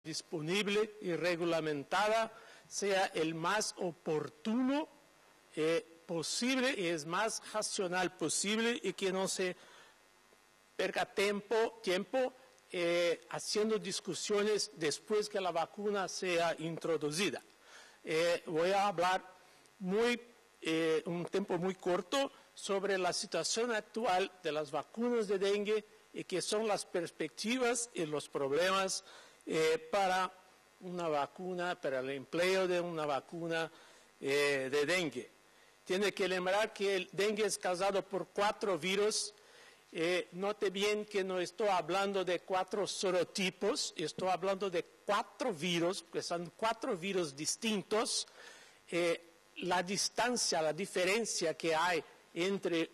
disponible y reglamentada sea el más oportuno posible y es más racional posible y que no se perca tiempo haciendo discusiones después que la vacuna sea introducida. Voy a hablar un tiempo muy corto sobre la situación actual de las vacunas de dengue y qué son las perspectivas y los problemas para una vacuna, para el empleo de una vacuna de dengue. Tiene que lembrar que el dengue es causado por 4 virus. Note bien que no estoy hablando de 4 serotipos, estoy hablando de 4 virus, que son 4 virus distintos. La distancia, la diferencia que hay entre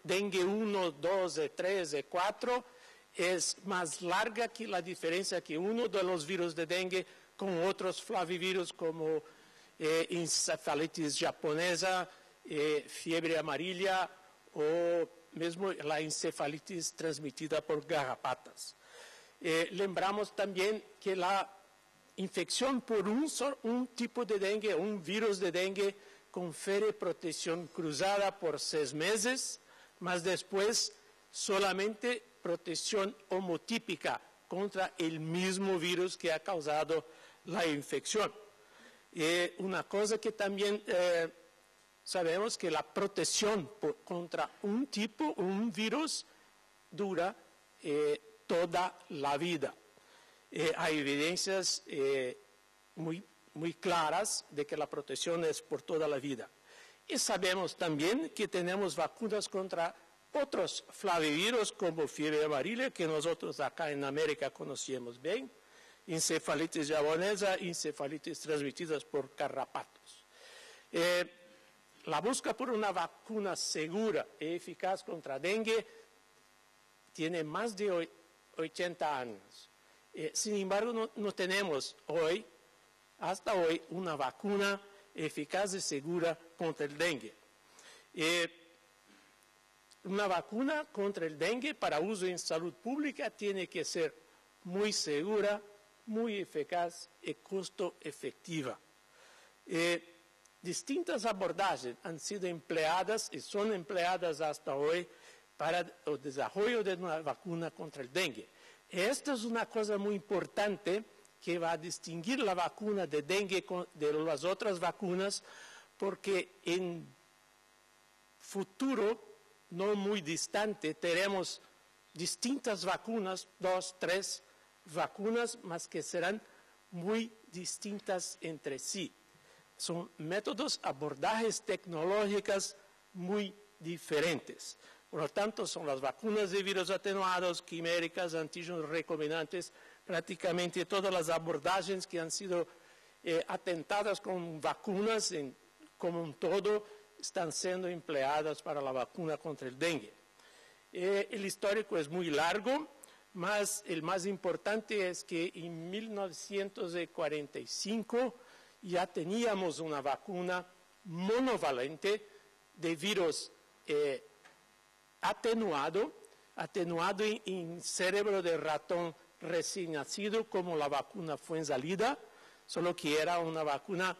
dengue 1, 2, 3 y 4 es más larga que la diferencia que uno de los virus de dengue con otros flavivirus como encefalitis japonesa, fiebre amarilla o mesmo la encefalitis transmitida por garrapatas. Lembramos también que la infección por un tipo de dengue, un virus de dengue, confiere protección cruzada por 6 meses, mas después solamente protección homotípica contra el mismo virus que ha causado la infección. Una cosa que también sabemos que la protección contra un tipo, un virus, dura toda la vida. Hay evidencias muy claras de que la protección es por toda la vida. Y sabemos también que tenemos vacunas contra otros flavivirus como fiebre amarilla, que nosotros acá en América conocemos bien, encefalitis japonesa, encefalitis transmitidas por garrapatos. La búsqueda por una vacuna segura y eficaz contra dengue tiene más de 80 años. Sin embargo, no tenemos hasta hoy, una vacuna eficaz y segura contra el dengue. Una vacuna contra el dengue para uso en salud pública tiene que ser muy segura, muy eficaz y costo efectiva. Distintas abordajes han sido empleadas y son empleadas hasta hoy para el desarrollo de una vacuna contra el dengue. Esta es una cosa muy importante que va a distinguir la vacuna de dengue de las otras vacunas, porque en futuro no muy distante tenemos distintas vacunas, 2, 3 vacunas, mas que serán muy distintas entre sí. Son métodos, abordajes tecnológicas muy diferentes. Por lo tanto, son las vacunas de virus atenuados, quiméricas, antígenos recombinantes, prácticamente todas las abordajes que han sido atentadas con vacunas como un todo, están siendo empleadas para la vacuna contra el dengue. El histórico es muy largo, mas el más importante es que en 1945 ya teníamos una vacuna monovalente de virus atenuado en cerebro de ratón recién nacido, como la vacuna Fuenzalida, solo que era una vacuna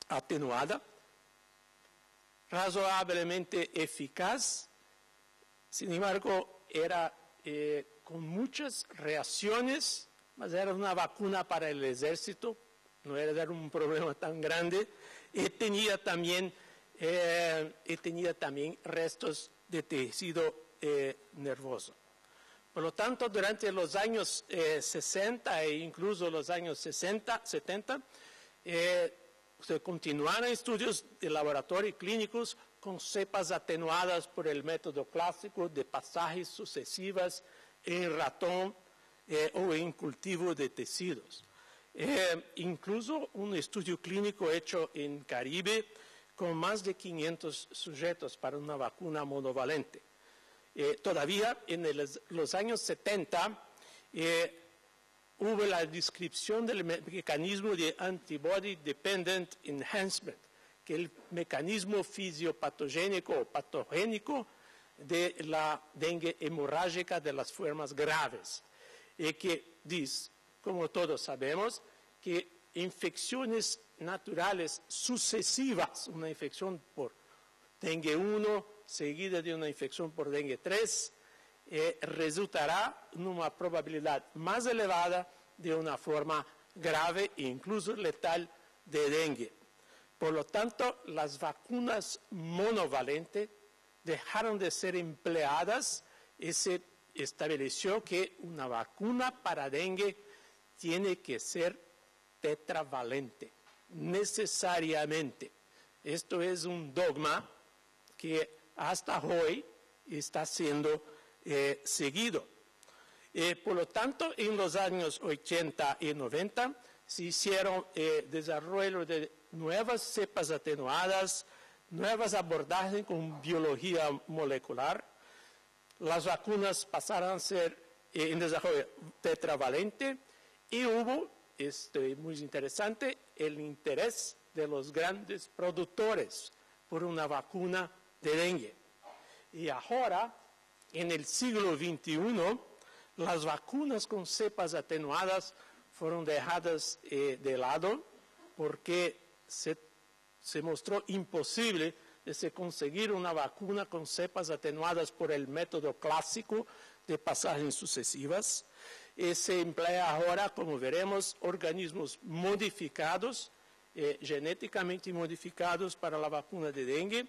atenuada, razonablemente eficaz. Sin embargo, era con muchas reacciones, mas era una vacuna para el ejército, no era un problema tan grande, y tenía también restos de tejido nervioso. Por lo tanto, durante los años 60 e incluso los años 70, se continuaron estudios de laboratorio y clínicos con cepas atenuadas por el método clásico de pasajes sucesivas en ratón o en cultivo de tejidos. Incluso un estudio clínico hecho en Caribe con más de 500 sujetos para una vacuna monovalente. Todavía en los años 70 hubo la descripción del mecanismo de Antibody Dependent Enhancement, que es el mecanismo fisiopatogénico o patogénico de la dengue hemorrágica de las formas graves, que dice como todos sabemos, que infecciones naturales sucesivas, una infección por dengue 1 seguida de una infección por dengue 3, resultará en una probabilidad más elevada de una forma grave e incluso letal de dengue. Por lo tanto, las vacunas monovalentes dejaron de ser empleadas y se estableció que una vacuna para dengue tiene que ser tetravalente, necesariamente. Esto es un dogma que hasta hoy está siendo seguido. Por lo tanto, en los años 80 y 90 se hicieron desarrollo de nuevas cepas atenuadas, nuevas abordajes con biología molecular. Las vacunas pasaron a ser en desarrollo tetravalente y hubo, esto es muy interesante, el interés de los grandes productores por una vacuna de dengue. Y ahora, en el siglo XXI, las vacunas con cepas atenuadas fueron dejadas de lado porque se mostró imposible de conseguir una vacuna con cepas atenuadas por el método clásico de pasajes sucesivas. Se emplea ahora, como veremos, organismos modificados, genéticamente modificados para la vacuna de dengue.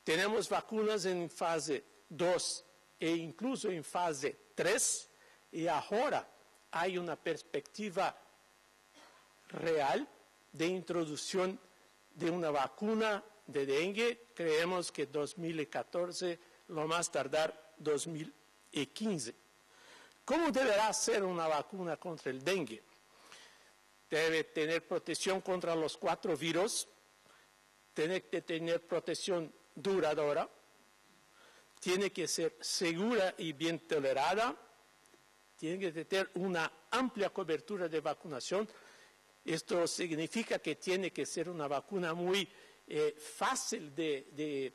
Tenemos vacunas en fase 2 e incluso en fase 3, y ahora hay una perspectiva real de introducción de una vacuna de dengue. Creemos que 2014, lo más tardar 2015. ¿Cómo deberá ser una vacuna contra el dengue? Debe tener protección contra los 4 virus, tiene que tener protección duradera, tiene que ser segura y bien tolerada, tiene que tener una amplia cobertura de vacunación. Esto significa que tiene que ser una vacuna muy fácil de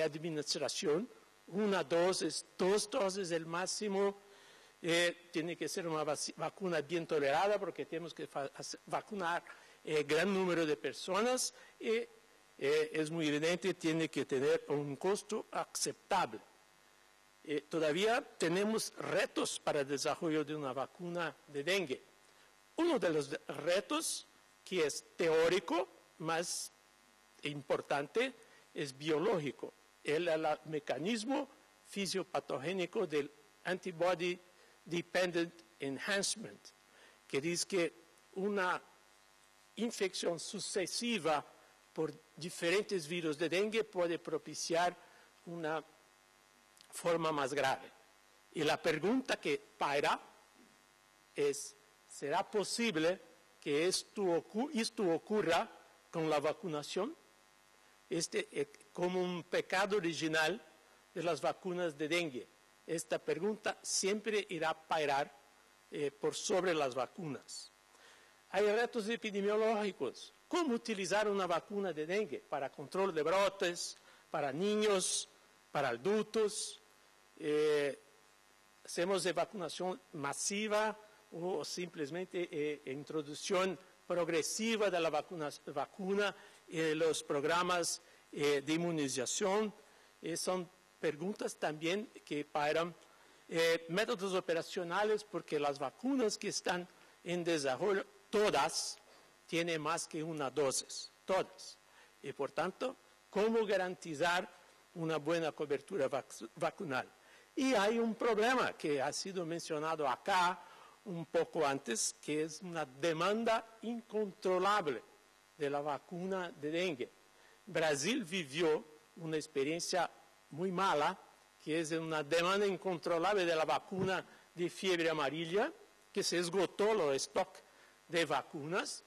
administración, una dosis, 2 dosis el máximo. Tiene que ser una vacuna bien tolerada porque tenemos que vacunar gran número de personas y es muy evidente, tiene que tener un costo aceptable. Todavía tenemos retos para el desarrollo de una vacuna de dengue. Uno de los retos, que es teórico, más importante, es biológico. El mecanismo fisiopatogénico del antibody dependent enhancement, que dice que una infección sucesiva por diferentes virus de dengue puede propiciar una forma más grave. Y la pregunta que paira es, ¿será posible que esto ocurra con la vacunación? Como un pecado original de las vacunas de dengue. Esta pregunta siempre irá a pairar por sobre las vacunas. Hay retos epidemiológicos. ¿Cómo utilizar una vacuna de dengue para control de brotes, para niños, para adultos? Hacemos de vacunación masiva o simplemente introducción progresiva de la vacuna en los programas de inmunización. Son preguntas también que pairan. Métodos operacionales, porque las vacunas que están en desarrollo, todas tienen más que una dosis, todas. Y por tanto, ¿cómo garantizar una buena cobertura vacunal? Y hay un problema que ha sido mencionado acá un poco antes, que es una demanda incontrolable de la vacuna de dengue. Brasil vivió una experiencia muy mala, que es una demanda incontrolable de la vacuna de fiebre amarilla, que se esgotó el stock de vacunas,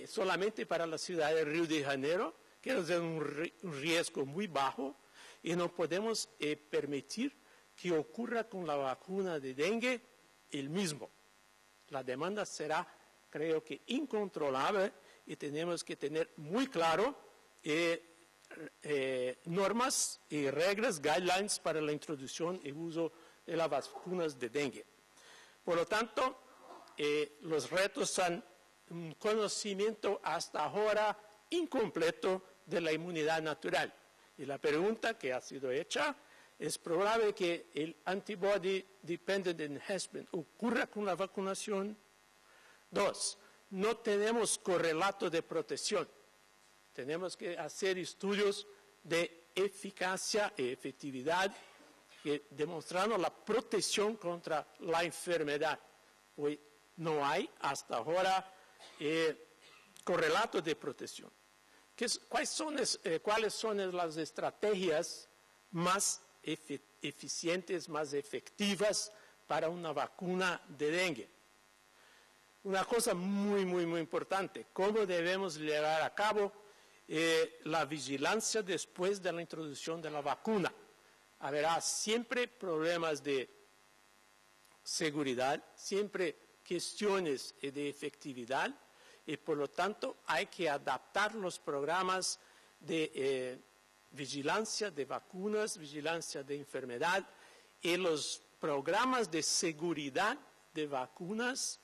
solamente para la ciudad de Río de Janeiro, que es un riesgo muy bajo, y no podemos permitir que ocurra con la vacuna de dengue el mismo. La demanda será, creo que, incontrolable y tenemos que tener muy claro normas y reglas, guidelines para la introducción y uso de las vacunas de dengue. Por lo tanto, los retos son un conocimiento hasta ahora incompleto de la inmunidad natural. Y la pregunta que ha sido hecha, ¿es probable que el antibody dependent enhancement ocurra con la vacunación? 2. No tenemos correlato de protección. Tenemos que hacer estudios de eficacia y efectividad demostrando la protección contra la enfermedad. Hoy no hay hasta ahora correlato de protección. ¿Cuáles son las estrategias más eficientes, más efectivas para una vacuna de dengue? Una cosa muy, muy, muy importante, ¿cómo debemos llevar a cabo la vigilancia después de la introducción de la vacuna? Habrá siempre problemas de seguridad, siempre cuestiones de efectividad, y por lo tanto hay que adaptar los programas de vigilancia de vacunas, vigilancia de enfermedad, y los programas de seguridad de vacunas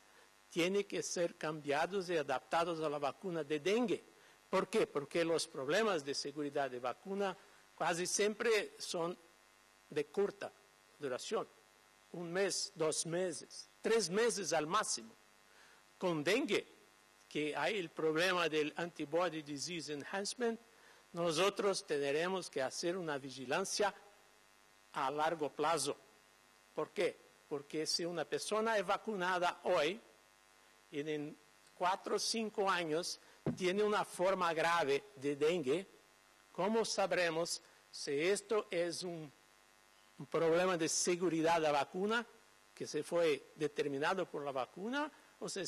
tienen que ser cambiados y adaptados a la vacuna de dengue. ¿Por qué? Porque los problemas de seguridad de vacuna casi siempre son de corta duración, 1 mes, 2 meses, 3 meses al máximo. Con dengue, que hay el problema del antibody disease enhancement, nosotros tendremos que hacer una vigilancia a largo plazo. ¿Por qué? Porque si una persona es vacunada hoy y en 4 o 5 años tiene una forma grave de dengue, ¿cómo sabremos si esto es un problema de seguridad de la vacuna que se fue determinado por la vacuna o si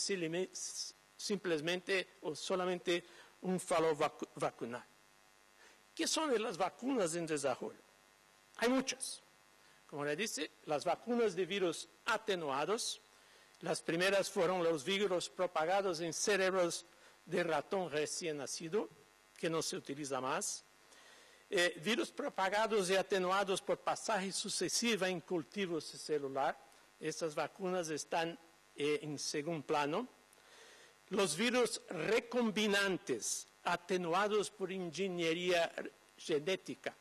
simplemente o solamente un fallo vacunal? ¿Qué son las vacunas en desarrollo? Hay muchas. Como le dice, las vacunas de virus atenuados. Las primeras fueron los virus propagados en cerebros de ratón recién nacido, que no se utiliza más. Virus propagados y atenuados por pasaje sucesiva en cultivos celular. Estas vacunas están en segundo plano. Los virus recombinantes atenuados por ingeniería genética.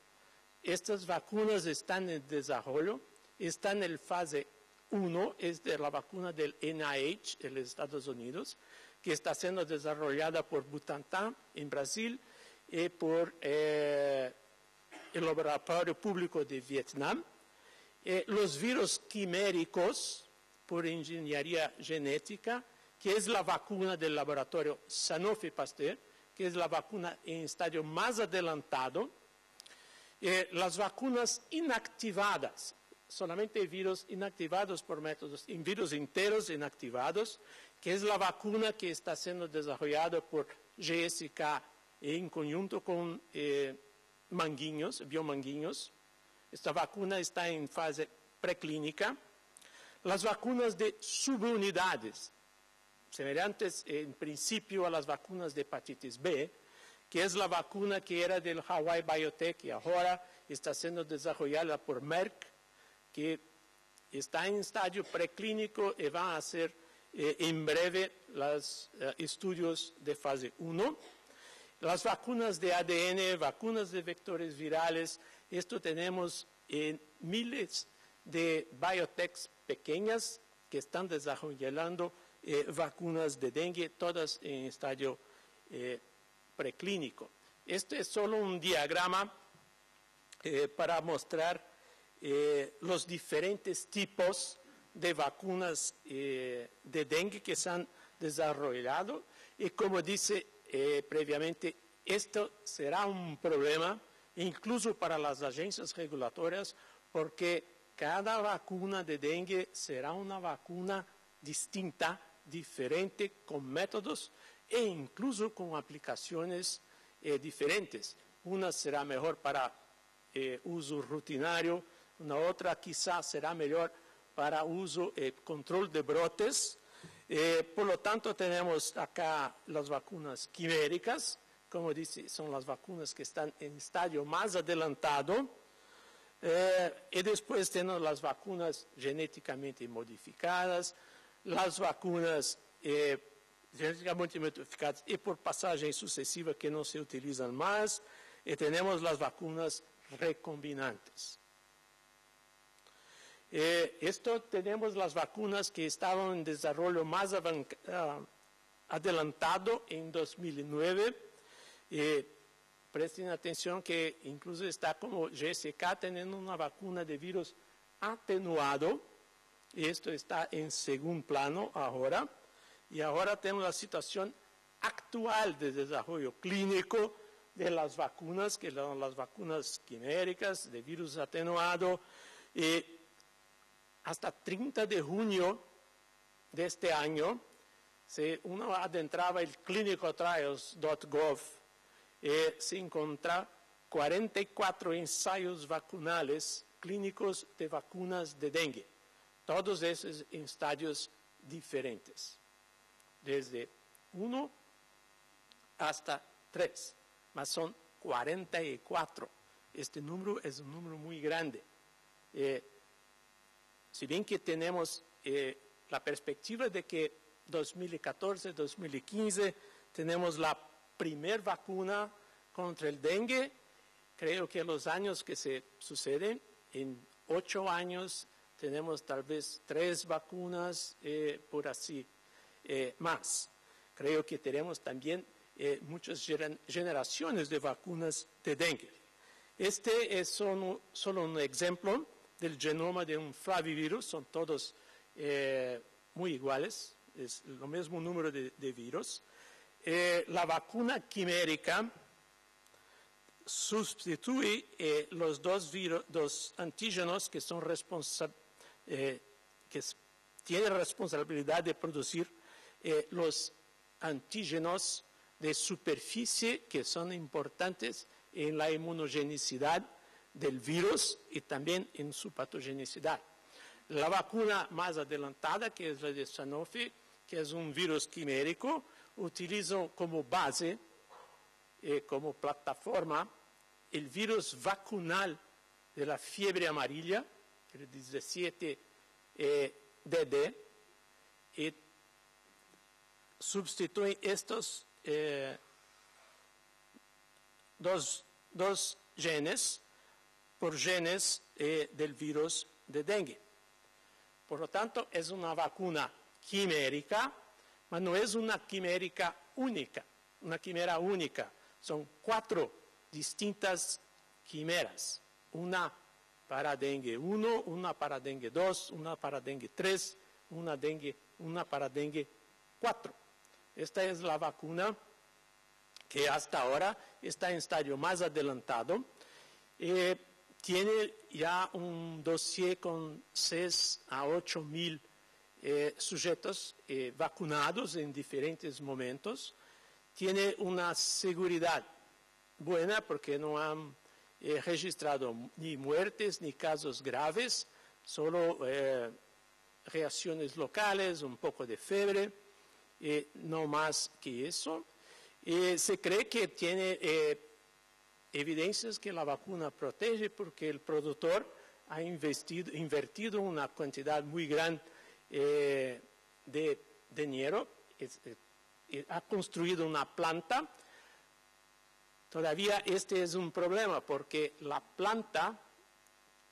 Estas vacunas están en desarrollo, están en fase 1, es de la vacuna del NIH de los Estados Unidos, que está siendo desarrollada por Butantan en Brasil y por el Laboratorio Público de Vietnam. Los virus quiméricos por ingeniería genética, que es la vacuna del laboratorio Sanofi Pasteur, que es la vacuna en estadio más adelantado. Las vacunas inactivadas, solamente virus inactivados por métodos, en virus enteros inactivados, que es la vacuna que está siendo desarrollada por GSK en conjunto con Biomanguinhos. Esta vacuna está en fase preclínica. Las vacunas de subunidades, semejantes en principio a las vacunas de hepatitis B, que es la vacuna que era del Hawaii Biotech y ahora está siendo desarrollada por Merck, que está en estadio preclínico y va a hacer en breve los estudios de fase 1. Las vacunas de ADN, vacunas de vectores virales, esto tenemos en miles de biotechs pequeñas que están desarrollando vacunas de dengue, todas en estadio preclínico. Este es solo un diagrama para mostrar los diferentes tipos de vacunas de dengue que se han desarrollado y como dice previamente, esto será un problema incluso para las agencias regulatorias porque cada vacuna de dengue será una vacuna distinta, diferente, con métodos e incluso con aplicaciones diferentes. Una será mejor para uso rutinario, una otra quizás será mejor para uso control de brotes. Por lo tanto, tenemos acá las vacunas quiméricas, como dice, son las vacunas que están en estadio más adelantado. Y después tenemos las vacunas genéticamente modificadas, las vacunas genéticamente modificadas y por pasaje sucesiva que no se utilizan más, y tenemos las vacunas recombinantes. Esto tenemos las vacunas que estaban en desarrollo más adelantado en 2009. Presten atención que incluso está como GSK teniendo una vacuna de virus atenuado. Esto está en segundo plano ahora. Y ahora tenemos la situación actual de desarrollo clínico de las vacunas, que son las vacunas quiméricas de virus atenuado. Hasta 30 de junio de este año, si uno adentraba el clinicaltrials.gov, se encuentra 44 ensayos vacunales clínicos de vacunas de dengue, todos esos en estadios diferentes, desde 1 hasta 3, mas son 44. Este número es un número muy grande. Si bien que tenemos la perspectiva de que 2014, 2015 tenemos la primera vacuna contra el dengue, creo que los años que se suceden, en 8 años tenemos tal vez 3 vacunas, por así más. Creo que tenemos también muchas generaciones de vacunas de dengue. Este es solo un ejemplo del genoma de un flavivirus, son todos muy iguales, es el mismo número de virus. La vacuna quimérica sustituye los dos antígenos que son que tienen responsabilidad de producir los antígenos de superficie que son importantes en la inmunogenicidad del virus y también en su patogenicidad. La vacuna más adelantada, que es la de Sanofi, que es un virus quimérico, utiliza como base, como plataforma, el virus vacunal de la fiebre amarilla, el 17DD, y sustituye estos dos genes por genes del virus de dengue. Por lo tanto, es una vacuna quimérica, pero no es una quimérica única, una quimera única. Son 4 distintas quimeras, una para dengue 1, una para dengue 2, una para dengue 3, una para dengue 4. Esta es la vacuna que hasta ahora está en estadio más adelantado. Tiene ya un dossier con 6 a 8 mil sujetos vacunados en diferentes momentos. Tiene una seguridad buena porque no han registrado ni muertes ni casos graves, solo reacciones locales, un poco de fiebre, no más que eso. Se cree que tiene evidencias que la vacuna protege porque el productor ha invertido una cantidad muy grande de dinero, ha construido una planta. Todavía este es un problema porque la planta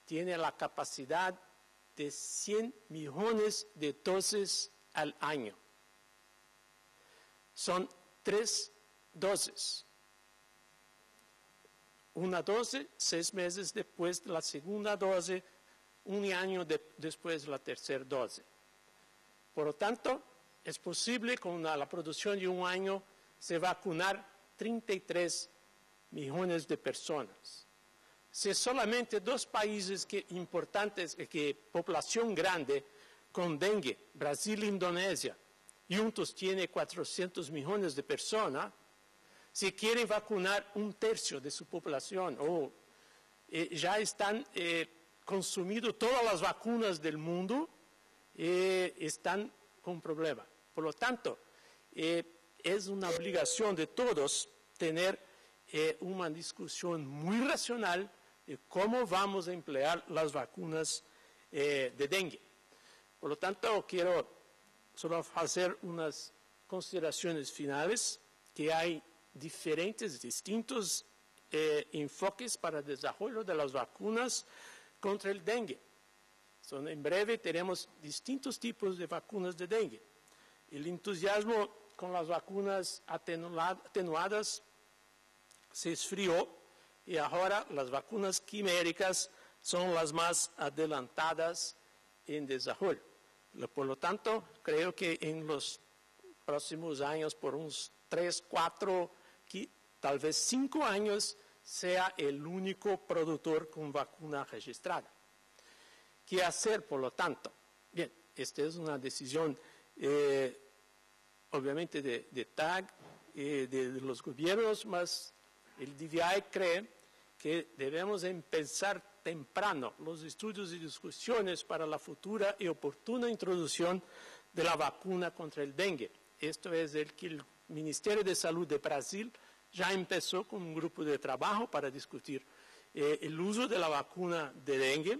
tiene la capacidad de 100 millones de dosis al año. Son 3 dosis. Una dosis, 6 meses después de la segunda dosis, 1 año después de la tercera dosis. Por lo tanto, es posible con la producción de 1 año se vacunar 33 millones de personas. Si solamente 2 países importantes, población grande con dengue, Brasil e Indonesia, juntos tiene 400 millones de personas, si quieren vacunar 1/3 de su población, o ya están consumiendo todas las vacunas del mundo, están con problema. Por lo tanto, es una obligación de todos tener una discusión muy racional de cómo vamos a emplear las vacunas de dengue. Por lo tanto, quiero solo hacer unas consideraciones finales, que hay diferentes, distintos enfoques para el desarrollo de las vacunas contra el dengue. En breve tenemos distintos tipos de vacunas de dengue. El entusiasmo con las vacunas atenuadas se esfrió y ahora las vacunas quiméricas son las más adelantadas en desarrollo. Por lo tanto, creo que en los próximos años, por unos 3, 4, tal vez 5 años, sea el único productor con vacuna registrada. ¿Qué hacer, por lo tanto? Bien, esta es una decisión, obviamente, de TAG, de los gobiernos, mas el DVI cree que debemos empezar temprano los estudios y discusiones para la futura y oportuna introducción de la vacuna contra el dengue. Esto es el que el Ministerio de Salud de Brasil ya empezó con un grupo de trabajo para discutir el uso de la vacuna de dengue.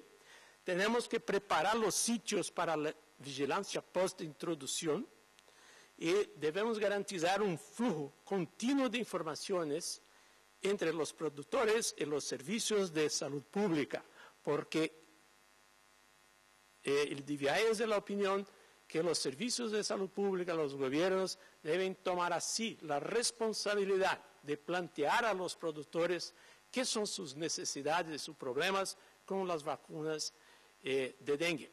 Tenemos que preparar los sitios para la vigilancia post-introducción y debemos garantizar un flujo continuo de informaciones entre los productores y los servicios de salud pública, porque el DVI es de la opinión que los servicios de salud pública, los gobiernos, deben tomar así la responsabilidad de plantear a los productores qué son sus necesidades y sus problemas con las vacunas de dengue.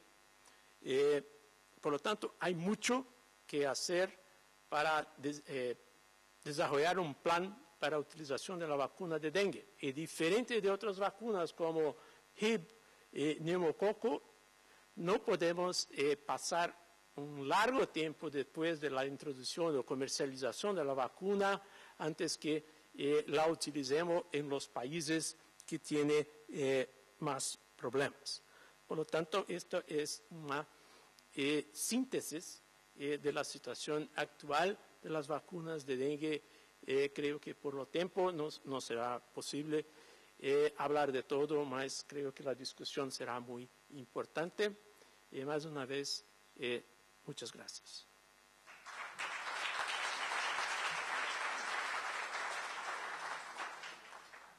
Por lo tanto, hay mucho que hacer para desarrollar un plan para la utilización de la vacuna de dengue. Y diferente de otras vacunas como HIV y neumococo, no podemos pasar un largo tiempo después de la introducción o comercialización de la vacuna antes que la utilicemos en los países que tienen más problemas. Por lo tanto, esto es una síntesis de la situación actual de las vacunas de dengue. Creo que por lo tiempo no será posible hablar de todo, mas creo que la discusión será muy importante. Y más una vez, muchas gracias.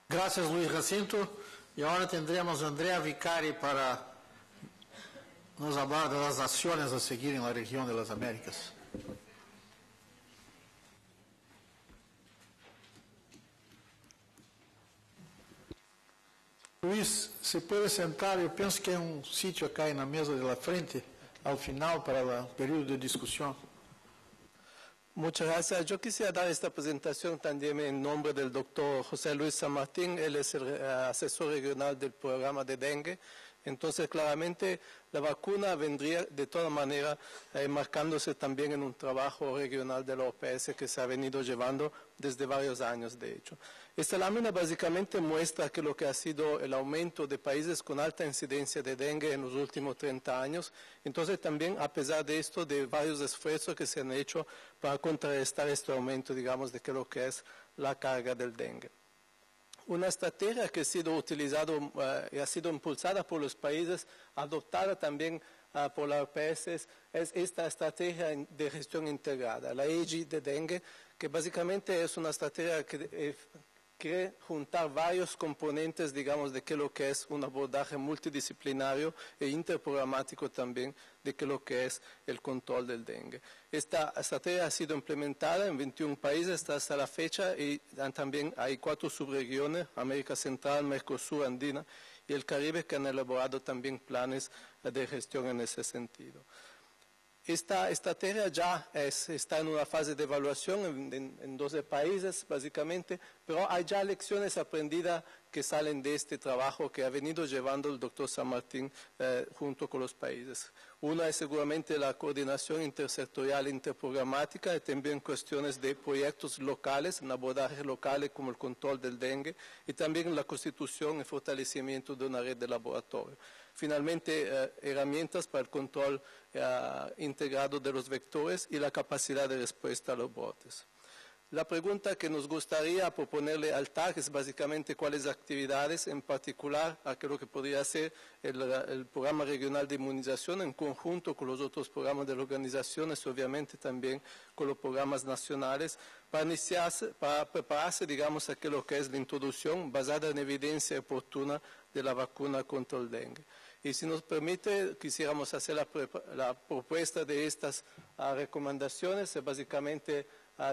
Gracias, Luis Jacinto. Y ahora tendremos a Andrea Vicari para nos hablar de las acciones a seguir en la región de las Américas. Luis, se puede sentar, yo pienso que hay un sitio acá en la mesa de la frente, al final, para el periodo de discusión. Muchas gracias. Yo quisiera dar esta presentación también en nombre del doctor José Luis San Martín. Él es el asesor regional del programa de dengue. Entonces, claramente, la vacuna vendría de toda manera enmarcándose también en un trabajo regional de la OPS que se ha venido llevando desde varios años, de hecho. Esta lámina básicamente muestra que lo que ha sido el aumento de países con alta incidencia de dengue en los últimos 30 años. Entonces, también, a pesar de esto, de varios esfuerzos que se han hecho para contrarrestar este aumento, digamos, de lo que es la carga del dengue. Una estrategia que ha sido utilizada y ha sido impulsada por los países, adoptada también por la OPS, es esta estrategia de gestión integrada, la AG de dengue, que básicamente es una estrategia que quiere juntar varios componentes, digamos, de lo que es un abordaje multidisciplinario e interprogramático también de lo que es el control del dengue. Esta estrategia ha sido implementada en 21 países hasta la fecha y también hay 4 subregiones, América Central, Mercosur, Andina y el Caribe, que han elaborado también planes de gestión en ese sentido. Esta estrategia ya está en una fase de evaluación en 12 países, básicamente, pero hay ya lecciones aprendidas que salen de este trabajo que ha venido llevando el doctor San Martín junto con los países. Una es seguramente la coordinación intersectorial e interprogramática y también cuestiones de proyectos locales, en abordajes locales como el control del dengue y también la constitución y fortalecimiento de una red de laboratorio. Finalmente, herramientas para el control integrado de los vectores y la capacidad de respuesta a los brotes. La pregunta que nos gustaría proponerle al TAC es básicamente cuáles actividades, en particular aquello que podría ser el programa regional de inmunización en conjunto con los otros programas de las organizaciones, obviamente también con los programas nacionales, para prepararse, digamos, a aquello que es la introducción basada en evidencia oportuna de la vacuna contra el dengue. Y si nos permite, quisiéramos hacer la propuesta de estas recomendaciones, básicamente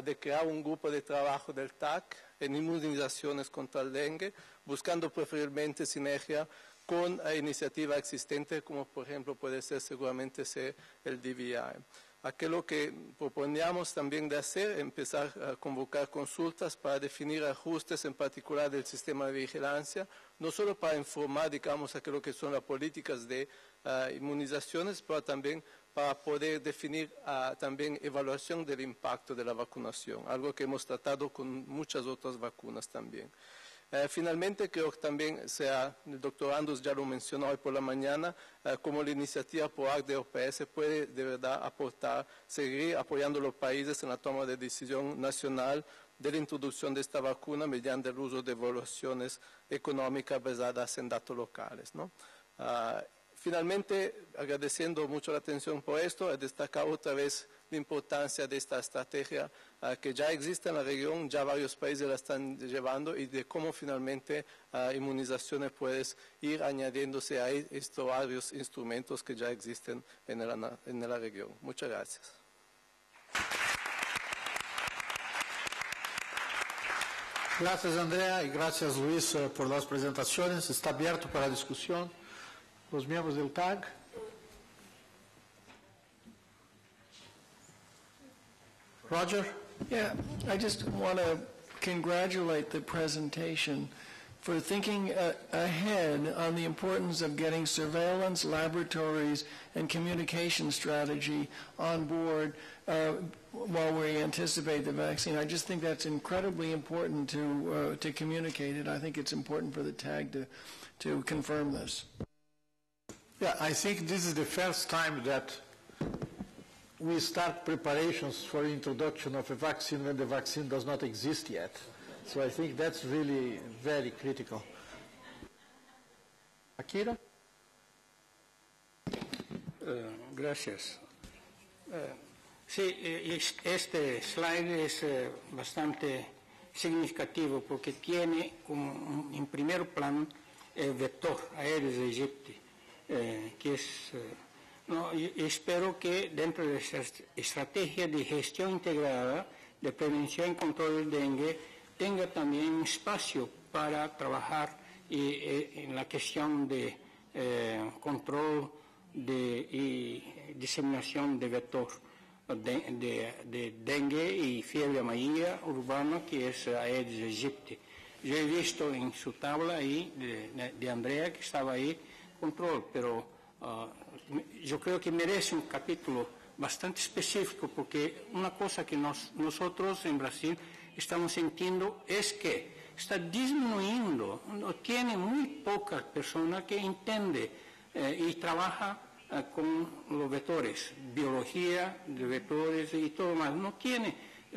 de crear un grupo de trabajo del TAC en inmunizaciones contra el dengue, buscando preferiblemente sinergia con iniciativas existentes, como por ejemplo puede ser seguramente el DVI. Aquello que proponíamos también de hacer, empezar a convocar consultas para definir ajustes en particular del sistema de vigilancia, no solo para informar, digamos, aquello que son las políticas de inmunizaciones, pero también para poder definir también evaluación del impacto de la vacunación, algo que hemos tratado con muchas otras vacunas también. Finalmente, creo que también el doctor Andrus ya lo mencionó hoy por la mañana, como la iniciativa PROAC de OPS puede de verdad aportar, seguir apoyando a los países en la toma de decisión nacional de la introducción de esta vacuna mediante el uso de evaluaciones económicas basadas en datos locales, ¿no? Finalmente, agradeciendo mucho la atención por esto, he destacado otra vez la importancia de esta estrategia que ya existe en la región, ya varios países la están llevando y de cómo finalmente inmunizaciones pueden ir añadiéndose a estos varios instrumentos que ya existen en la región. Muchas gracias. Gracias, Andrea, y gracias, Luis, por las presentaciones. Está abierto para discusión. Los miembros del TAG. Roger? Yeah, I just want to congratulate the presentation for thinking ahead on the importance of getting surveillance, laboratories, and communication strategy on board while we anticipate the vaccine. I just think that's incredibly important to communicate it. I think it's important for the TAG to confirm this. Yeah, I think this is the first time that we start preparations for introduction of a vaccine when the vaccine does not exist yet. So I think that's really very critical. Akira? Gracias. Sí, este slide es bastante significativo porque tiene en primer plano el vector Aedes aegypti, que es... espero que dentro de esta estrategia de gestión integrada de prevención y control del dengue tenga también un espacio para trabajar en la cuestión de control y diseminación de vector de dengue y fiebre amarilla urbana, que es Aedes aegypti. Yo he visto en su tabla ahí de Andrea que estaba ahí control, pero yo creo que merece un capítulo bastante específico, porque una cosa que nosotros en Brasil estamos sintiendo es que está disminuyendo, tiene muy pocas personas que entienden y trabaja con los vectores, biología de vectores y todo más. No tiene,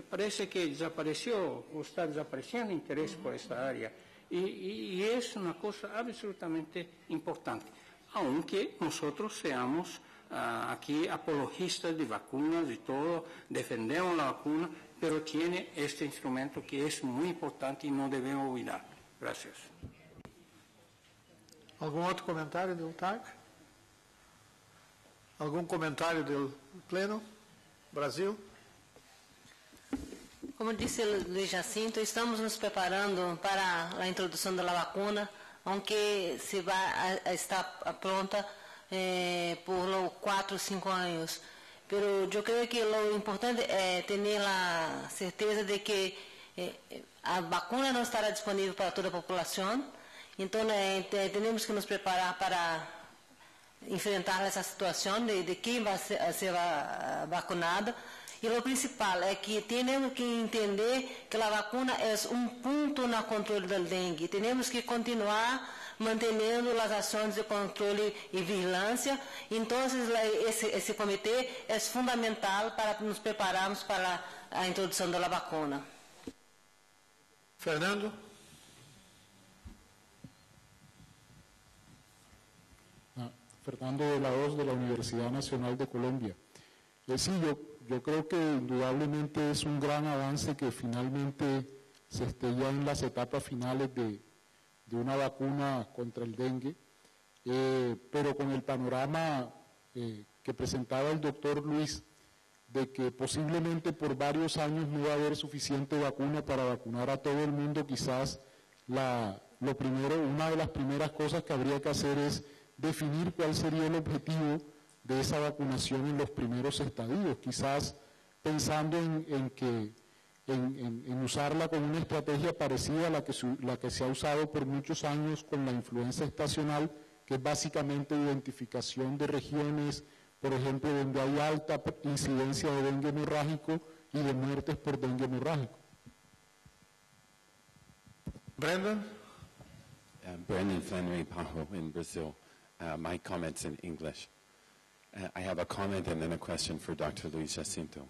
parece que desapareció o está desapareciendo interés por esta área y es una cosa absolutamente importante. Aunque nosotros seamos aquí apologistas de vacunas y todo, defendemos la vacuna, pero tiene este instrumento que es muy importante y no debemos olvidar. Gracias. ¿Algún otro comentario del TAG? ¿Algún comentario del Pleno? Brasil? Como disse Luiz Jacinto, estamos nos preparando para a introdução da vacuna, aunque se vai a estar pronta por 4 o 5 anos. Pero eu creio que o importante é ter a certeza de que a vacuna não estará disponível para toda a população. Então, temos que nos preparar para enfrentar essa situação de quem vai ser vacunado. E o principal é que temos que entender que a vacuna é ponto no controle do dengue. Temos que continuar mantendo as ações de controle e vigilância. Então, esse comitê é fundamental para nos prepararmos para a introdução da vacuna. Fernando? Fernando de la Hoz, de la Universidad Nacional de Colombia. Sí, yo creo que indudablemente es un gran avance que finalmente se esté ya en las etapas finales de una vacuna contra el dengue, pero con el panorama que presentaba el doctor Luis, de que posiblemente por varios años no va a haber suficiente vacuna para vacunar a todo el mundo, quizás una de las primeras cosas que habría que hacer es definir cuál sería el objetivo de esa vacunación en los primeros estadios, quizás pensando en usarla con una estrategia parecida a la que se ha usado por muchos años con la influenza estacional, que es básicamente identificación de regiones, por ejemplo, donde hay alta incidencia de dengue hemorrágico y de muertes por dengue hemorrágico. Brandon? Brandon Flannery Pajo in Brazil. My comments in English. I have a comment and then a question for Dr. Luis Jacinto.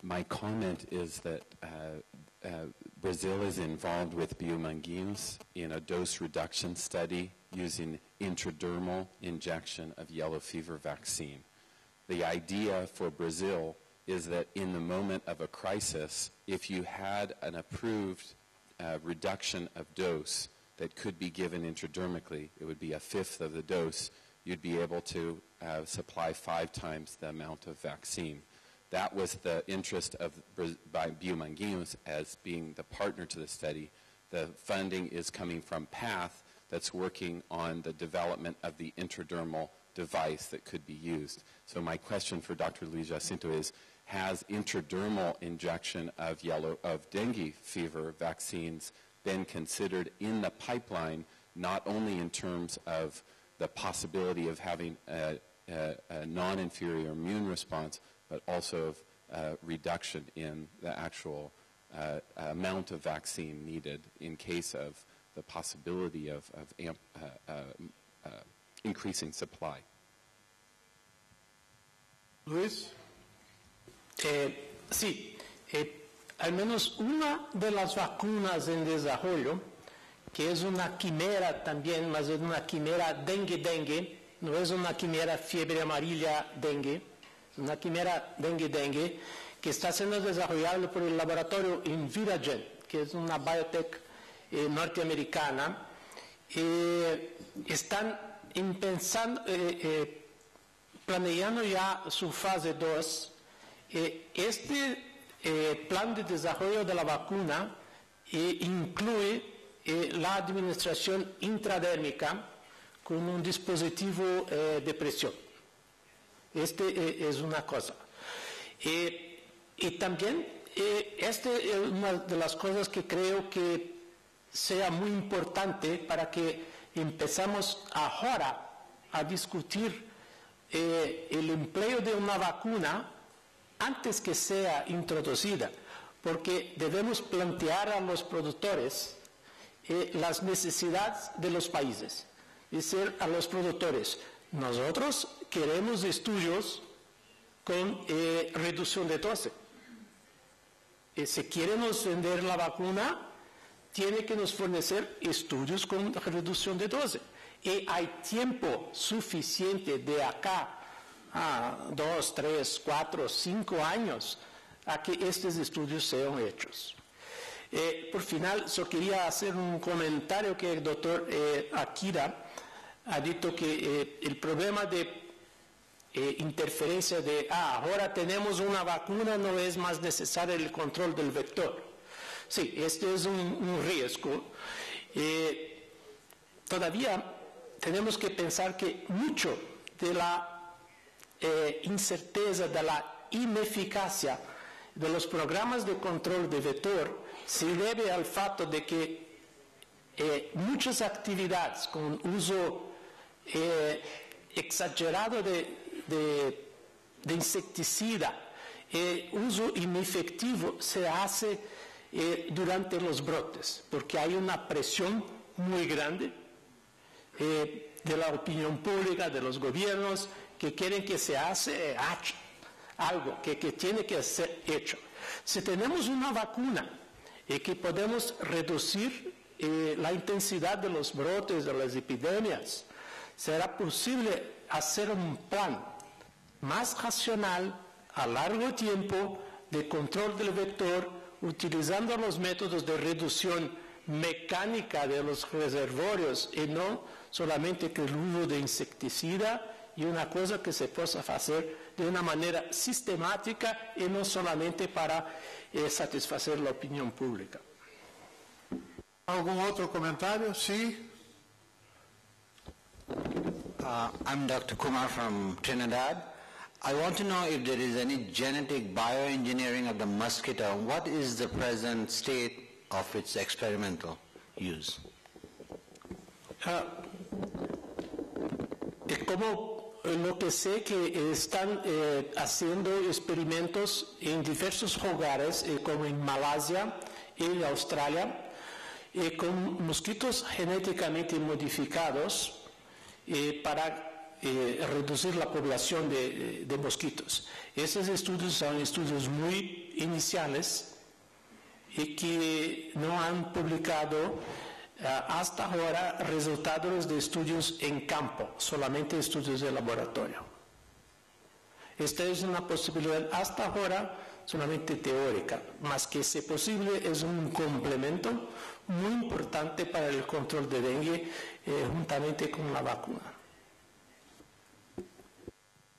My comment is that Brazil is involved with Biomanguinhos in a dose reduction study using intradermal injection of yellow fever vaccine. The idea for Brazil is that in the moment of a crisis, if you had an approved reduction of dose that could be given intradermically, it would be a fifth of the dose, you'd be able to supply 5 times the amount of vaccine. That was the interest by Biomanguinhos as being the partner to the study. The funding is coming from PATH that's working on the development of the intradermal device that could be used. So my question for Dr. Luis Jacinto is, has intradermal injection of dengue fever vaccines been considered in the pipeline, not only in terms of the possibility of having a non-inferior immune response, but also of reduction in the actual amount of vaccine needed in case of the possibility of increasing supply? Luis? Sí, al menos una de las vacunas en desarrollo, que es una quimera también, más bien una quimera dengue-dengue, no es una quimera fiebre amarilla dengue, es una quimera dengue-dengue que está siendo desarrollada por el laboratorio Inviragen, que es una biotech norteamericana. Están planeando ya su fase 2. Plan de desarrollo de la vacuna incluye la administración intradérmica con un dispositivo de presión. Es una cosa. Y también, es una de las cosas que creo que sea muy importante para que empezamos ahora a discutir el empleo de una vacuna antes que sea introducida, porque debemos plantear a los productores las necesidades de los países. Decir a los productores, nosotros queremos estudios con reducción de dosis. Si quieren nos vender la vacuna, tiene que nos fornecer estudios con reducción de dosis. Y hay tiempo suficiente de acá a 2, 3, 4, 5 años a que estos estudios sean hechos. Por final, solo quería hacer un comentario que el doctor Akira ha dicho que el problema de interferencia de ahora tenemos una vacuna, no es más necesario el control del vector. Sí, este es un riesgo. Todavía tenemos que pensar que mucho de la incerteza, de la ineficacia de los programas de control de vector se debe al fato de que muchas actividades con uso exagerado de insecticida, uso inefectivo se hace durante los brotes, porque hay una presión muy grande de la opinión pública, de los gobiernos, que quieren que se hace algo que tiene que ser hecho. Si tenemos una vacuna y que podemos reducir la intensidad de los brotes, de las epidemias. Será posible hacer un plan más racional a largo tiempo de control del vector, utilizando los métodos de reducción mecánica de los reservorios y no solamente con el uso de insecticida, y una cosa que se pueda hacer de una manera sistemática y no solamente para satisfacer la opinión pública. ¿Algún otro comentario? Sí. I'm Dr. Kumar from Trinidad. I want to know if there is any genetic bioengineering of the mosquito. What is the present state of its experimental use? Como lo que sé que están haciendo experimentos en diversos lugares, como en Malasia y en Australia, con mosquitos genéticamente modificados para reducir la población de mosquitos. Esos estudios son estudios muy iniciales y que no han publicado hasta ahora resultados de estudios en campo, solamente estudios de laboratorio. Esta es una posibilidad hasta ahora solamente teórica, más que si posible es un complemento muy importante para el control de dengue juntamente con la vacuna.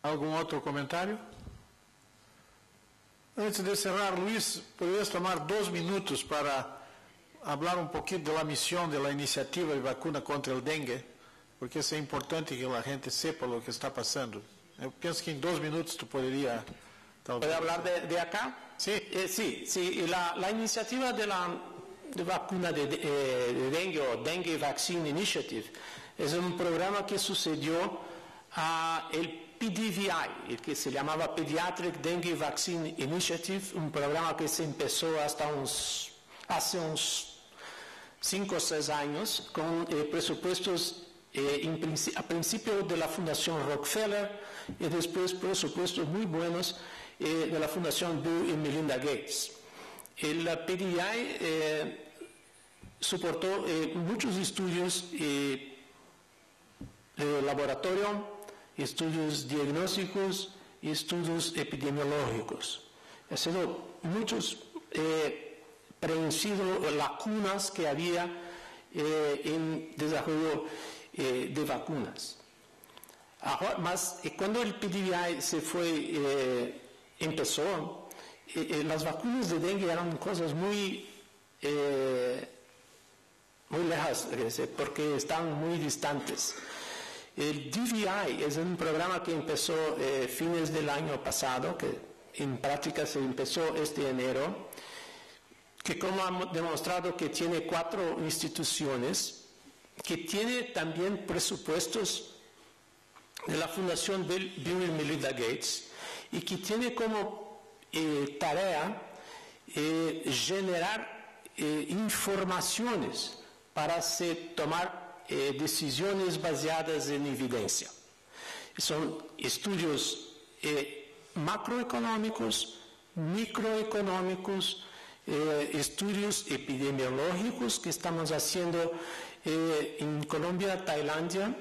¿Algún otro comentario? Antes de cerrar, Luis, ¿podrías tomar 2 minutos para hablar un poquito de la misión de la iniciativa de vacuna contra el dengue? Porque es importante que la gente sepa lo que está pasando. Yo pienso que en 2 minutos tú podrías... ¿Puede hablar de acá? Sí. Sí. La iniciativa de vacuna de dengue o Dengue Vaccine Initiative es un programa que sucedió a el PDVI, el que se llamaba Pediatric Dengue Vaccine Initiative, un programa que se empezó hace unos 5 o 6 años con presupuestos a principio de la Fundación Rockefeller y después presupuestos muy buenos de la Fundación Bill y Melinda Gates. El PDI soportó muchos estudios de laboratorio, estudios diagnósticos y estudios epidemiológicos. Ha sido muchos prevencido lagunas que había en desarrollo de vacunas. Ahora, cuando el PDVI empezó, las vacunas de dengue eran cosas muy lejas, porque están muy distantes. El DVI es un programa que empezó fines del año pasado, que en práctica se empezó este enero, que como ha demostrado que tiene 4 instituciones, que tiene también presupuestos de la Fundación Bill y Melinda Gates, y que tiene como tarea generar informaciones para tomar decisiones basadas en evidencia. Son estudios macroeconómicos, microeconómicos, estudios epidemiológicos que estamos haciendo en Colombia, Tailandia,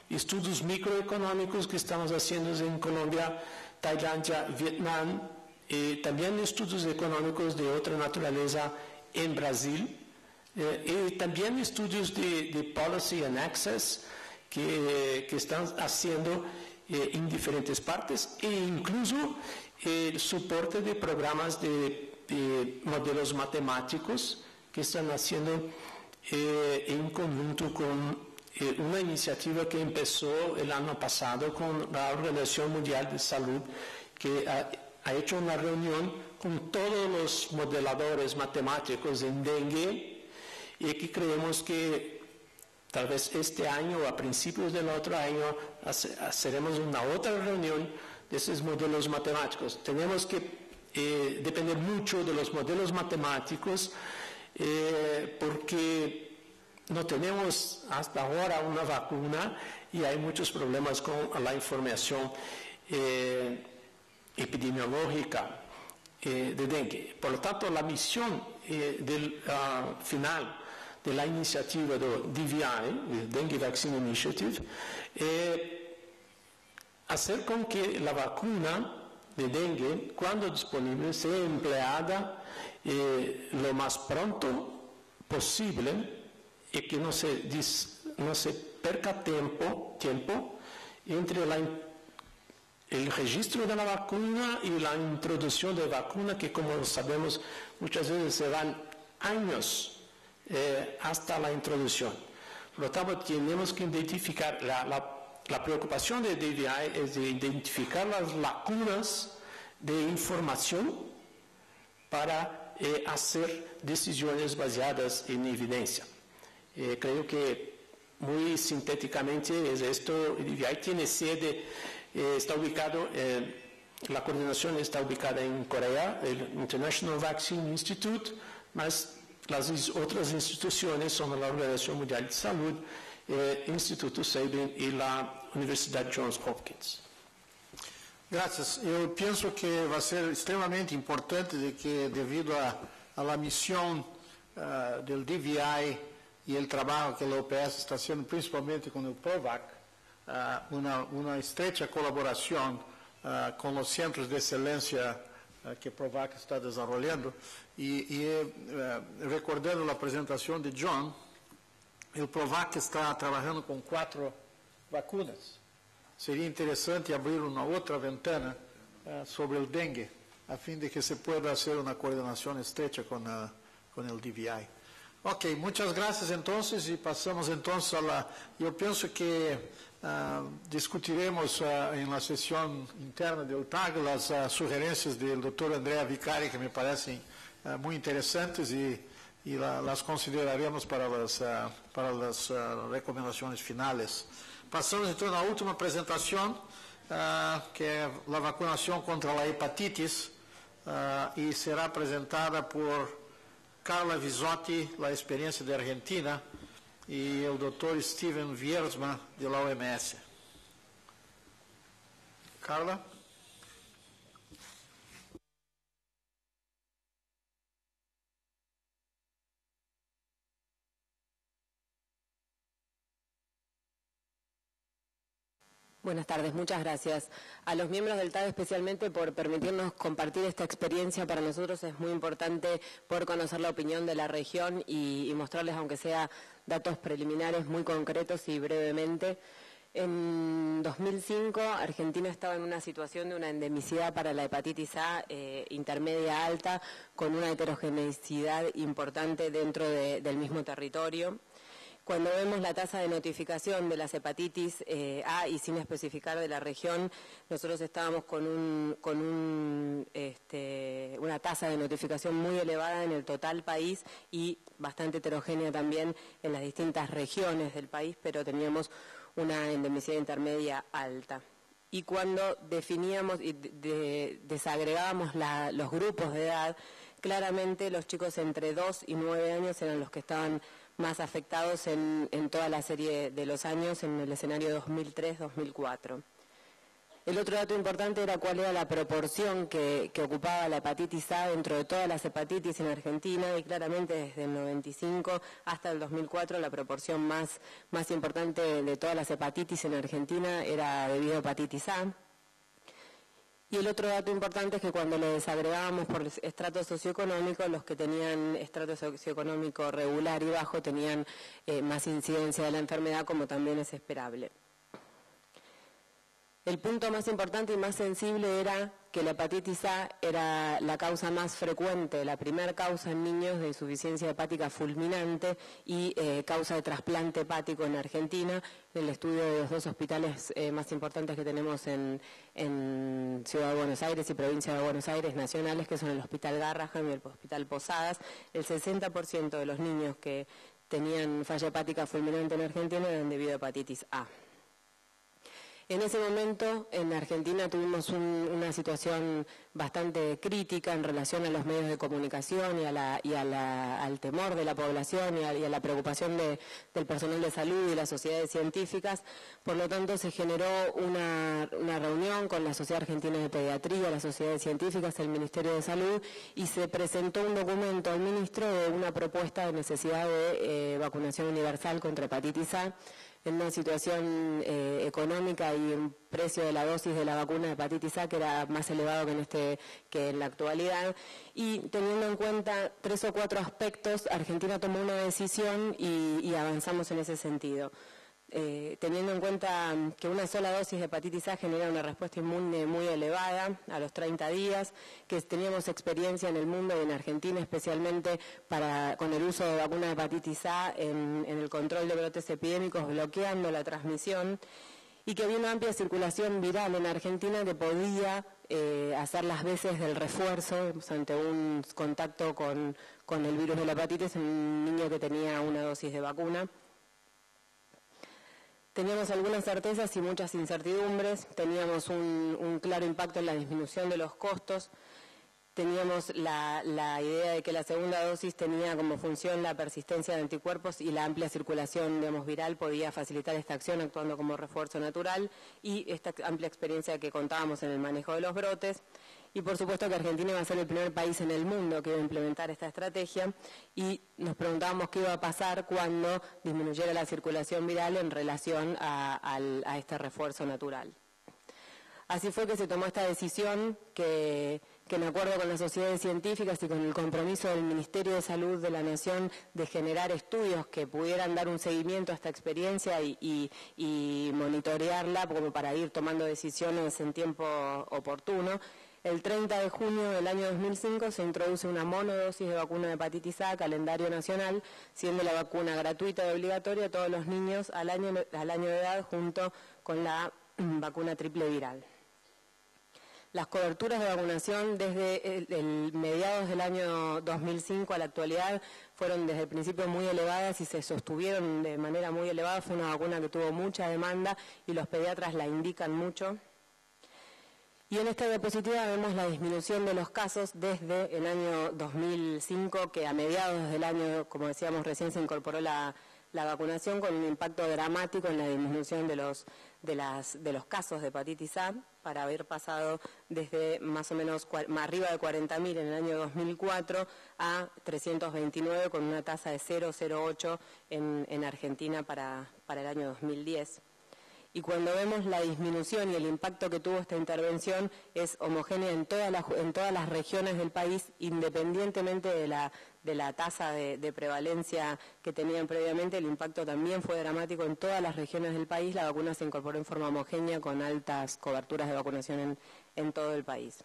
estudios microeconómicos que estamos haciendo en Colombia, Tailandia, Vietnam, también estudios económicos de otra naturaleza en Brasil, y también estudios de policy and access que están haciendo en diferentes partes, e incluso el soporte de programas de modelos matemáticos que están haciendo en conjunto con una iniciativa que empezó el año pasado con la Organización Mundial de Salud, que ha hecho una reunión con todos los modeladores matemáticos en dengue, y que creemos que tal vez este año o a principios del otro año haremos una otra reunión de esos modelos matemáticos. Tenemos que depender mucho de los modelos matemáticos porque no tenemos hasta ahora una vacuna y hay muchos problemas con la información epidemiológica. de dengue. Por lo tanto, la misión final de la iniciativa de DVI, Dengue Vaccine Initiative, hacer con que la vacuna de dengue, cuando disponible, sea empleada lo más pronto posible y que no se perca tiempo entre el registro de la vacuna y la introducción de vacuna, que como sabemos muchas veces se van años hasta la introducción. Por lo tanto, tenemos que identificar, la preocupación de DVI es de identificar las lagunas de información para hacer decisiones basadas en evidencia. Creo que muy sintéticamente es esto. DVI tiene sede, está ubicado, la coordinación está ubicada en Corea, el International Vaccine Institute, más las otras instituciones son la Organización Mundial de Salud, Instituto Sabin y la Universidad Johns Hopkins. Gracias. Yo pienso que va a ser extremadamente importante de que debido a la misión del DVI y el trabajo que la OPS está haciendo principalmente con el PROVAC, una estrecha colaboración con los centros de excelencia que PROVAC está desarrollando y recordando la presentación de John, el PROVAC está trabajando con 4 vacunas. Sería interesante abrir una otra ventana sobre el dengue, a fin de que se pueda hacer una coordinación estrecha con el DVI. Ok, muchas gracias entonces y pasamos entonces yo pienso que discutiremos en la sesión interna del TAG las sugerencias del doctor Andrea Vicari, que me parecen muy interesantes y las consideraremos para las recomendaciones finales. Pasamos entonces a la última presentación, que es la vacunación contra la hepatitis, y será presentada por Carla Visotti, la experiencia de Argentina, y el doctor Steven Wiersma, de la OMS. Carla. Buenas tardes, muchas gracias. A los miembros del TAG especialmente por permitirnos compartir esta experiencia. Para nosotros es muy importante poder conocer la opinión de la región y mostrarles, aunque sea datos preliminares muy concretos y brevemente. En 2005, Argentina estaba en una situación de una endemicidad para la hepatitis A intermedia alta, con una heterogeneidad importante dentro del mismo territorio. Cuando vemos la tasa de notificación de las hepatitis A y sin especificar de la región, nosotros estábamos con una tasa de notificación muy elevada en el total país y bastante heterogénea también en las distintas regiones del país, pero teníamos una endemicidad intermedia alta. Y cuando definíamos y desagregábamos los grupos de edad, claramente los chicos entre 2 y 9 años eran los que estaban más afectados en toda la serie de los años, en el escenario 2003-2004. El otro dato importante era cuál era la proporción que ocupaba la hepatitis A dentro de todas las hepatitis en Argentina, y claramente desde el 95 hasta el 2004 la proporción más importante de todas las hepatitis en Argentina era debido a hepatitis A. Y el otro dato importante es que cuando lo desagregábamos por estrato socioeconómico, los que tenían estrato socioeconómico regular y bajo tenían más incidencia de la enfermedad, como también es esperable. El punto más importante y más sensible era que la hepatitis A era la causa más frecuente, la primera causa en niños de insuficiencia hepática fulminante y causa de trasplante hepático en Argentina. En el estudio de los 2 hospitales más importantes que tenemos en Ciudad de Buenos Aires y Provincia de Buenos Aires nacionales, que son el Hospital Garrahan y el Hospital Posadas, el 60% de los niños que tenían falla hepática fulminante en Argentina eran debido a hepatitis A. En ese momento, en Argentina tuvimos una situación bastante crítica en relación a los medios de comunicación y al temor de la población y a la preocupación del personal de salud y las sociedades científicas. Por lo tanto, se generó una reunión con la Sociedad Argentina de Pediatría, las sociedades científicas, el Ministerio de Salud, y se presentó un documento al ministro de una propuesta de necesidad de vacunación universal contra hepatitis A, en una situación económica y un precio de la dosis de la vacuna de hepatitis A que era más elevado que en la actualidad. Y teniendo en cuenta 3 o 4 aspectos, Argentina tomó una decisión y avanzamos en ese sentido. Teniendo en cuenta que una sola dosis de hepatitis A genera una respuesta inmune muy elevada a los 30 días, que teníamos experiencia en el mundo y en Argentina especialmente con el uso de vacuna de hepatitis A en el control de brotes epidémicos, bloqueando la transmisión, y que había una amplia circulación viral en Argentina que podía hacer las veces del refuerzo ante un contacto con el virus de la hepatitis en un niño que tenía una dosis de vacuna. Teníamos algunas certezas y muchas incertidumbres, teníamos un claro impacto en la disminución de los costos, teníamos la idea de que la segunda dosis tenía como función la persistencia de anticuerpos y la amplia circulación, viral podía facilitar esta acción actuando como refuerzo natural, y esta amplia experiencia que contábamos en el manejo de los brotes. Y por supuesto que Argentina iba a ser el primer país en el mundo que iba a implementar esta estrategia, y nos preguntábamos qué iba a pasar cuando disminuyera la circulación viral en relación a este refuerzo natural. Así fue que se tomó esta decisión que en acuerdo con las sociedades científicas y con el compromiso del Ministerio de Salud de la Nación de generar estudios que pudieran dar un seguimiento a esta experiencia y monitorearla como para ir tomando decisiones en tiempo oportuno. El 30 de junio del año 2005 se introduce una monodosis de vacuna de hepatitis A a calendario nacional, siendo la vacuna gratuita y obligatoria a todos los niños al año de edad junto con la vacuna triple viral. Las coberturas de vacunación desde el mediados del año 2005 a la actualidad fueron desde el principio muy elevadas y se sostuvieron de manera muy elevada. Fue una vacuna que tuvo mucha demanda y los pediatras la indican mucho. Y en esta diapositiva vemos la disminución de los casos desde el año 2005, que a mediados del año, como decíamos recién, se incorporó la vacunación con un impacto dramático en la disminución de los casos de hepatitis A, para haber pasado desde más o menos arriba de 40.000 en el año 2004 a 329 con una tasa de 0,08 en Argentina para el año 2010. Y cuando vemos la disminución y el impacto que tuvo esta intervención, es homogénea en todas las regiones del país, independientemente de la tasa de prevalencia que tenían previamente. El impacto también fue dramático en todas las regiones del país. La vacuna se incorporó en forma homogénea con altas coberturas de vacunación en todo el país.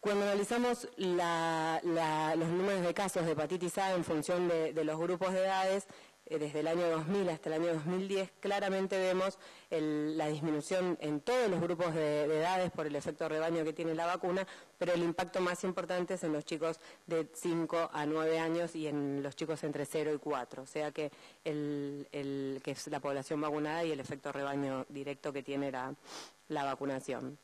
Cuando analizamos los números de casos de hepatitis A en función de los grupos de edades, desde el año 2000 hasta el año 2010, claramente vemos la disminución en todos los grupos de edades por el efecto rebaño que tiene la vacuna, pero el impacto más importante es en los chicos de 5 a 9 años y en los chicos entre 0 y 4, o sea que que es la población vacunada y el efecto rebaño directo que tiene la vacunación.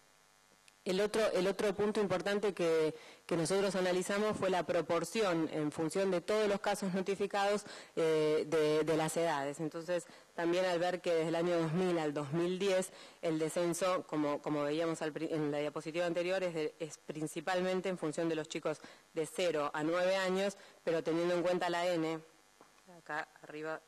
El otro punto importante que nosotros analizamos fue la proporción en función de todos los casos notificados de las edades. Entonces, también al ver que desde el año 2000 al 2010 el descenso, como veíamos en la diapositiva anterior, es principalmente en función de los chicos de 0 a 9 años, pero teniendo en cuenta la N, acá arriba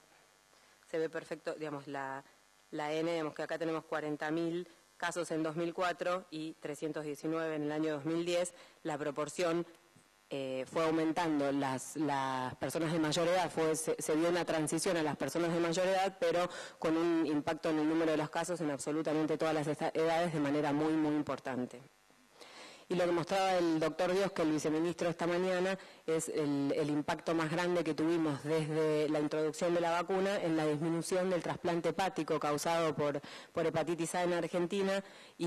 se ve perfecto, digamos, la N, digamos que acá tenemos 40.000 casos en 2004 y 319 en el año 2010, la proporción fue aumentando. Las personas de mayor edad, se dio una transición a las personas de mayor edad, pero con un impacto en el número de los casos en absolutamente todas las edades de manera muy, muy importante. Y lo que mostraba el doctor Dios, que el viceministro esta mañana, es el impacto más grande que tuvimos desde la introducción de la vacuna en la disminución del trasplante hepático causado por hepatitis A en Argentina, y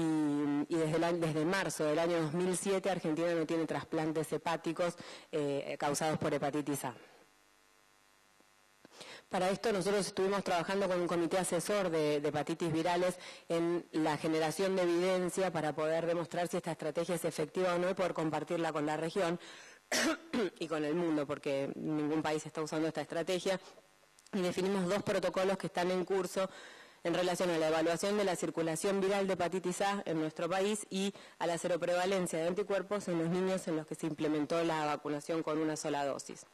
desde marzo del año 2007 Argentina no tiene trasplantes hepáticos causados por hepatitis A. Para esto nosotros estuvimos trabajando con un comité asesor de hepatitis virales en la generación de evidencia para poder demostrar si esta estrategia es efectiva o no y poder compartirla con la región y con el mundo, porque ningún país está usando esta estrategia. Y definimos 2 protocolos que están en curso en relación a la evaluación de la circulación viral de hepatitis A en nuestro país y a la seroprevalencia de anticuerpos en los niños en los que se implementó la vacunación con una sola dosis.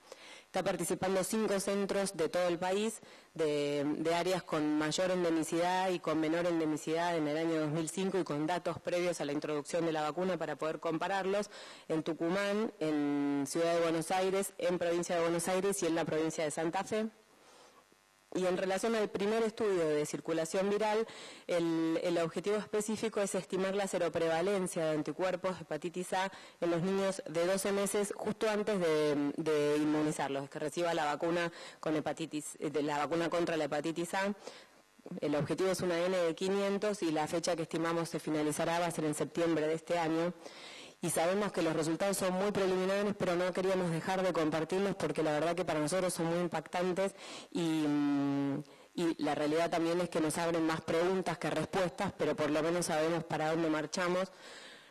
Está participando 5 centros de todo el país, de áreas con mayor endemicidad y con menor endemicidad en el año 2005 y con datos previos a la introducción de la vacuna para poder compararlos, en Tucumán, en Ciudad de Buenos Aires, en Provincia de Buenos Aires y en la provincia de Santa Fe. Y en relación al primer estudio de circulación viral, el objetivo específico es estimar la seroprevalencia de anticuerpos de hepatitis A en los niños de 12 meses justo antes de inmunizarlos, que reciba la vacuna con la vacuna contra la hepatitis A. El objetivo es una N de 500 y la fecha que estimamos se finalizará va a ser en septiembre de este año. Y sabemos que los resultados son muy preliminares, pero no queríamos dejar de compartirlos porque la verdad que para nosotros son muy impactantes y la realidad también es que nos abren más preguntas que respuestas, pero por lo menos sabemos para dónde marchamos.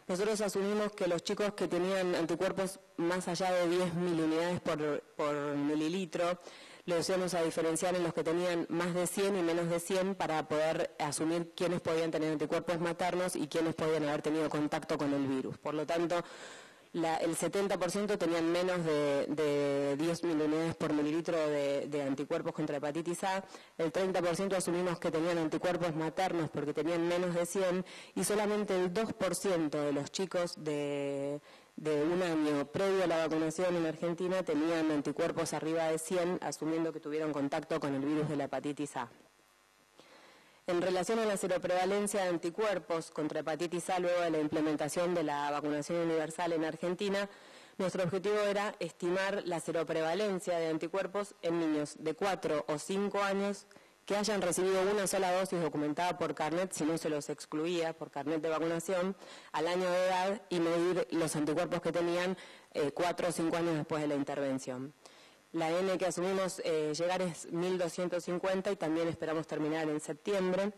Nosotros asumimos que los chicos que tenían anticuerpos más allá de 10 miliunidades por mililitro, los íbamos a diferenciar en los que tenían más de 100 y menos de 100 para poder asumir quiénes podían tener anticuerpos maternos y quiénes podían haber tenido contacto con el virus. Por lo tanto, el 70% tenían menos de 10 miliunidades por mililitro de anticuerpos contra hepatitis A, el 30% asumimos que tenían anticuerpos maternos porque tenían menos de 100 y solamente el 2% de los chicos de un año previo a la vacunación en Argentina tenían anticuerpos arriba de 100, asumiendo que tuvieron contacto con el virus de la hepatitis A. En relación a la seroprevalencia de anticuerpos contra hepatitis A luego de la implementación de la vacunación universal en Argentina, nuestro objetivo era estimar la seroprevalencia de anticuerpos en niños de 4 o 5 años que hayan recibido una sola dosis documentada por carnet, si no se los excluía por carnet de vacunación, al año de edad y medir los anticuerpos que tenían 4 o 5 años después de la intervención. La N que asumimos llegar es 1.250 y también esperamos terminar en septiembre.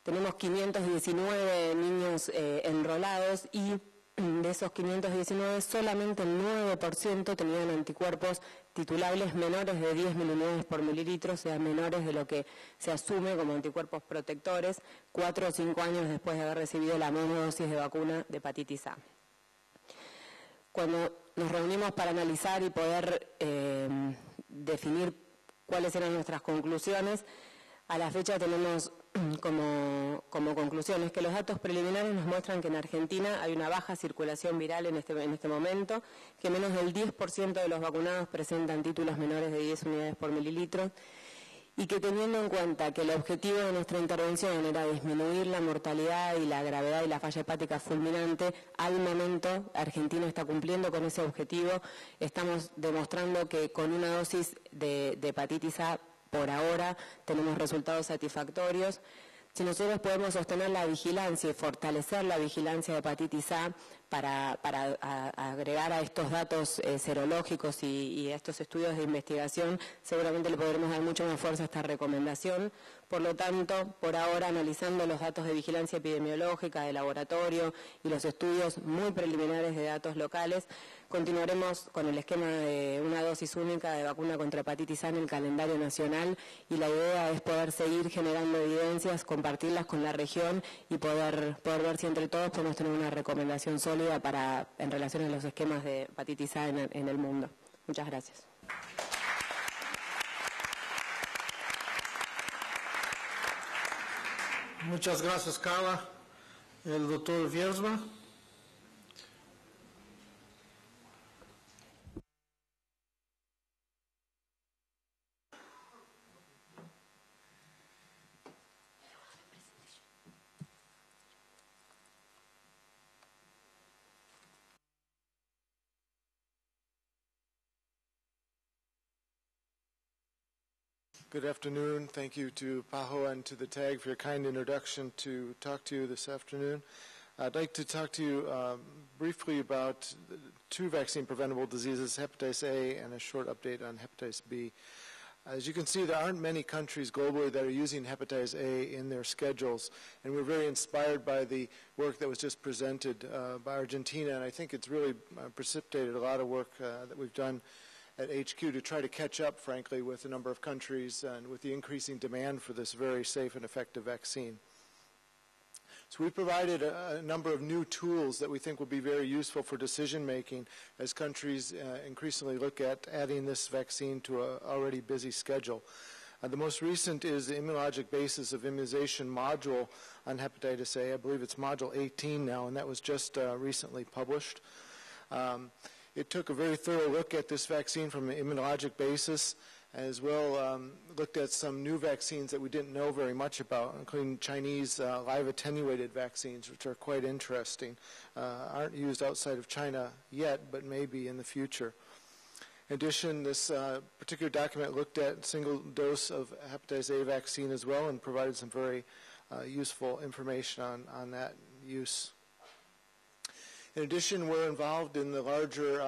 Tenemos 519 niños enrolados y de esos 519 solamente el 9% tenían anticuerpos titulables menores de 10 miliunidades por mililitro, o sea, menores de lo que se asume como anticuerpos protectores 4 o 5 años después de haber recibido la monodosis de vacuna de hepatitis A. Cuando nos reunimos para analizar y poder definir cuáles eran nuestras conclusiones, a la fecha tenemos como conclusiones que los datos preliminares nos muestran que en Argentina hay una baja circulación viral en este momento, que menos del 10% de los vacunados presentan títulos menores de 10 unidades por mililitro y que teniendo en cuenta que el objetivo de nuestra intervención era disminuir la mortalidad y la gravedad y la falla hepática fulminante, al momento Argentina está cumpliendo con ese objetivo. Estamos demostrando que con una dosis de hepatitis A por ahora tenemos resultados satisfactorios. Si nosotros podemos sostener la vigilancia y fortalecer la vigilancia de hepatitis A para agregar a estos datos serológicos y a estos estudios de investigación, seguramente le podremos dar mucho más fuerza a esta recomendación. Por lo tanto, por ahora, analizando los datos de vigilancia epidemiológica, de laboratorio y los estudios muy preliminares de datos locales, continuaremos con el esquema de una dosis única de vacuna contra hepatitis A en el calendario nacional y la idea es poder seguir generando evidencias, compartirlas con la región y poder ver si entre todos podemos tener una recomendación sólida en relación a los esquemas de hepatitis A en el mundo. Muchas gracias. Muchas gracias, Carla. El doctor Wiersma. Good afternoon. Thank you to PAHO and to the TAG for your kind introduction to talk to you this afternoon. I'd like to talk to you briefly about two vaccine-preventable diseases, hepatitis A and a short update on hepatitis B. As you can see, there aren't many countries globally that are using hepatitis A in their schedules, and we're very inspired by the work that was just presented by Argentina, and I think it's really precipitated a lot of work that we've done at HQ to try to catch up, frankly, with a number of countries and with the increasing demand for this very safe and effective vaccine. So we provided a number of new tools that we think will be very useful for decision making as countries increasingly look at adding this vaccine to an already busy schedule. The most recent is the immunologic basis of immunization module on hepatitis A. I believe it's module 18 now, and that was just recently published. It took a very thorough look at this vaccine from an immunologic basis, as well looked at some new vaccines that we didn't know very much about, including Chinese live attenuated vaccines, which are quite interesting. Aren't used outside of China yet, but maybe in the future. In addition, this particular document looked at single dose of hepatitis A vaccine as well and provided some very useful information on that use. In addition, we're involved in the larger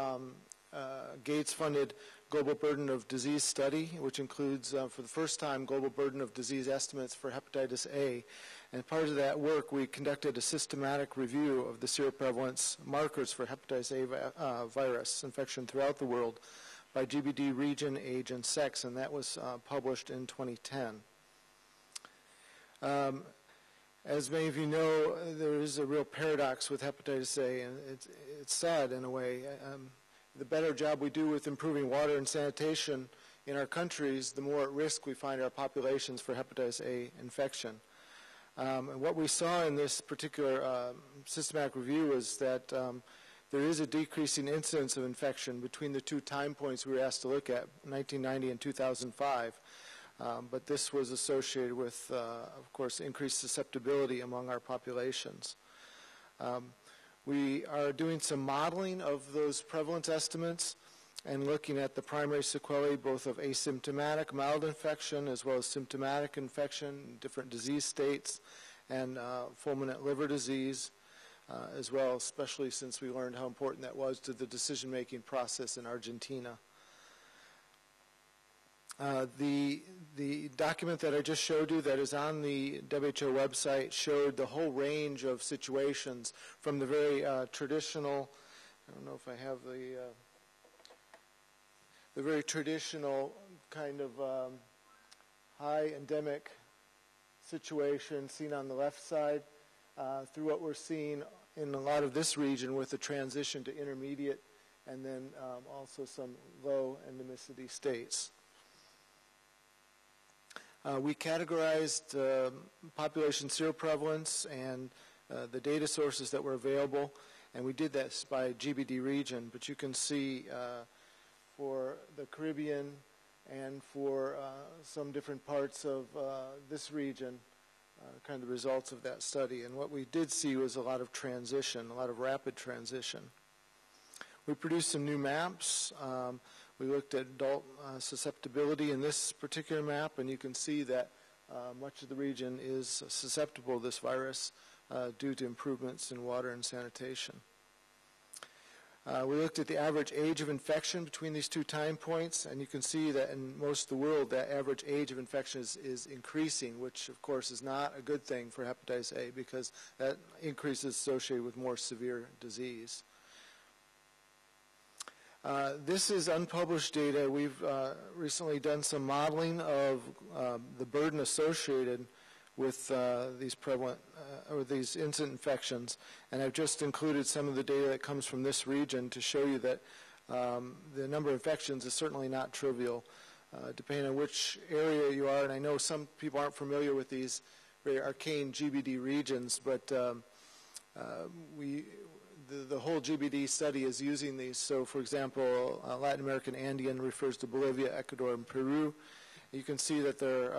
Gates-funded Global Burden of Disease study, which includes, for the first time, global burden of disease estimates for hepatitis A. And part of that work, we conducted a systematic review of the seroprevalence markers for hepatitis A virus infection throughout the world by GBD region, age, and sex, and that was published in 2010. As many of you know, there is a real paradox with hepatitis A, and it's sad in a way. The better job we do with improving water and sanitation in our countries, the more at risk we find our populations for hepatitis A infection. And what we saw in this particular systematic review is that there is a decreasing incidence of infection between the two time points we were asked to look at, 1990 and 2005. But this was associated with, of course, increased susceptibility among our populations. We are doing some modeling of those prevalence estimates and looking at the primary sequelae both of asymptomatic mild infection as well as symptomatic infection, different disease states, and fulminant liver disease as well, especially since we learned how important that was to the decision-making process in Argentina. The document that I just showed you that is on the WHO website showed the whole range of situations from the very traditional, I don't know if I have the very traditional kind of high endemic situation seen on the left side through what we're seeing in a lot of this region with the transition to intermediate and then also some low endemicity states. We categorized population seroprevalence and the data sources that were available, and we did that by GBD region. But you can see for the Caribbean and for some different parts of this region, kind of the results of that study. And what we did see was a lot of transition, a lot of rapid transition. We produced some new maps. We looked at adult susceptibility in this particular map, and you can see that much of the region is susceptible to this virus due to improvements in water and sanitation. We looked at the average age of infection between these two time points, and you can see that in most of the world, that average age of infection is increasing, which, of course, is not a good thing for hepatitis A because that increase is associated with more severe disease. This is unpublished data. We've recently done some modeling of the burden associated with these prevalent or these incident infections, and I've just included some of the data that comes from this region to show you that the number of infections is certainly not trivial, depending on which area you are. And I know some people aren't familiar with these very arcane GBD regions, but the whole GBD study is using these. So, for example, Latin American Andean refers to Bolivia, Ecuador, and Peru. You can see that there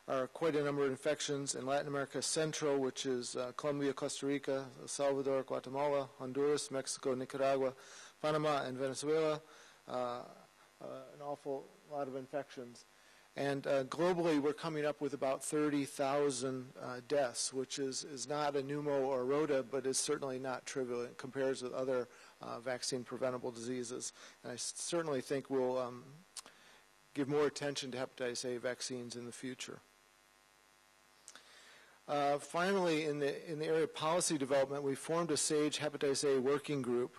are quite a number of infections in Latin America Central, which is Colombia, Costa Rica, El Salvador, Guatemala, Honduras, Mexico, Nicaragua, Panama, and Venezuela. An awful lot of infections. And globally, we're coming up with about 30,000 deaths, which is not a pneumo or a rota, but is certainly not trivial. It compares with other vaccine-preventable diseases. And I certainly think we'll give more attention to hepatitis A vaccines in the future. Finally, in the area of policy development, we formed a SAGE Hepatitis A working group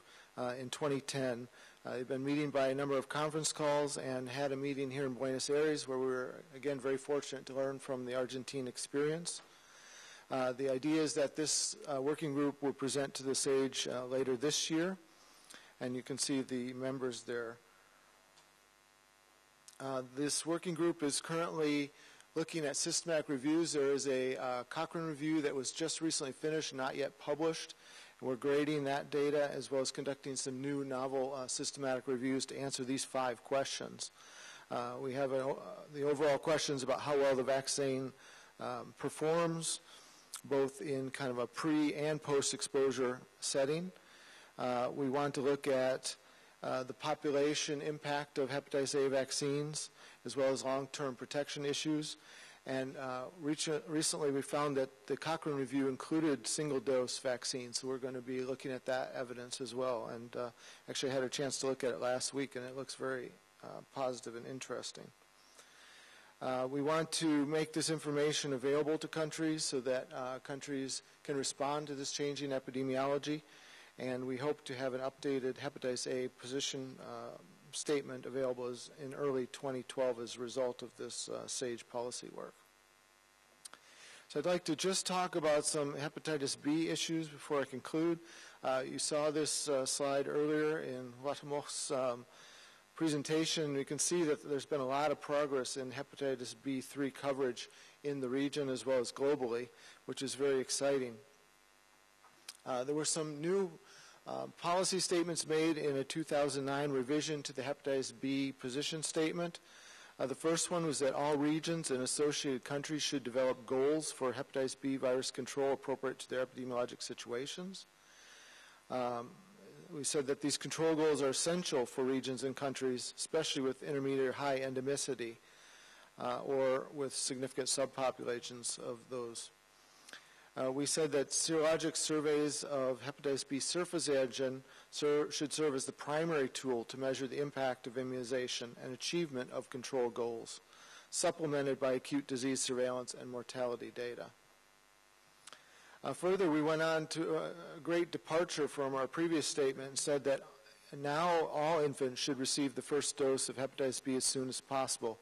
in 2010. They've been meeting by a number of conference calls and had a meeting here in Buenos Aires where we were, again, very fortunate to learn from the Argentine experience. The idea is that this working group will present to the SAGE later this year, and you can see the members there. This working group is currently looking at systematic reviews. There is a Cochrane review that was just recently finished, not yet published. And we're grading that data as well as conducting some new novel systematic reviews to answer these 5 questions. We have the overall questions about how well the vaccine performs, both in kind of a pre- and post-exposure setting. We want to look at the population impact of hepatitis A vaccines, as well as long-term protection issues. And recently we found that the Cochrane review included single-dose vaccines, so we're going to be looking at that evidence as well. And actually I had a chance to look at it last week, and it looks very positive and interesting. We want to make this information available to countries so that countries can respond to this changing epidemiology, and we hope to have an updated hepatitis A position statement available in early 2012 as a result of this SAGE policy work. So I'd like to just talk about some hepatitis B issues before I conclude. You saw this slide earlier in Watemoch's presentation. You can see that there's been a lot of progress in hepatitis B3 coverage in the region as well as globally, which is very exciting. There were some new policy statements made in a 2009 revision to the hepatitis B position statement. The first one was that all regions and associated countries should develop goals for hepatitis B virus control appropriate to their epidemiologic situations. We said that these control goals are essential for regions and countries, especially with intermediate or high endemicity or with significant subpopulations of those. We said that serologic surveys of hepatitis B surface antigen should serve as the primary tool to measure the impact of immunization and achievement of control goals, supplemented by acute disease surveillance and mortality data. Further, we went on to a great departure from our previous statement and said that now all infants should receive the first dose of hepatitis B as soon as possible,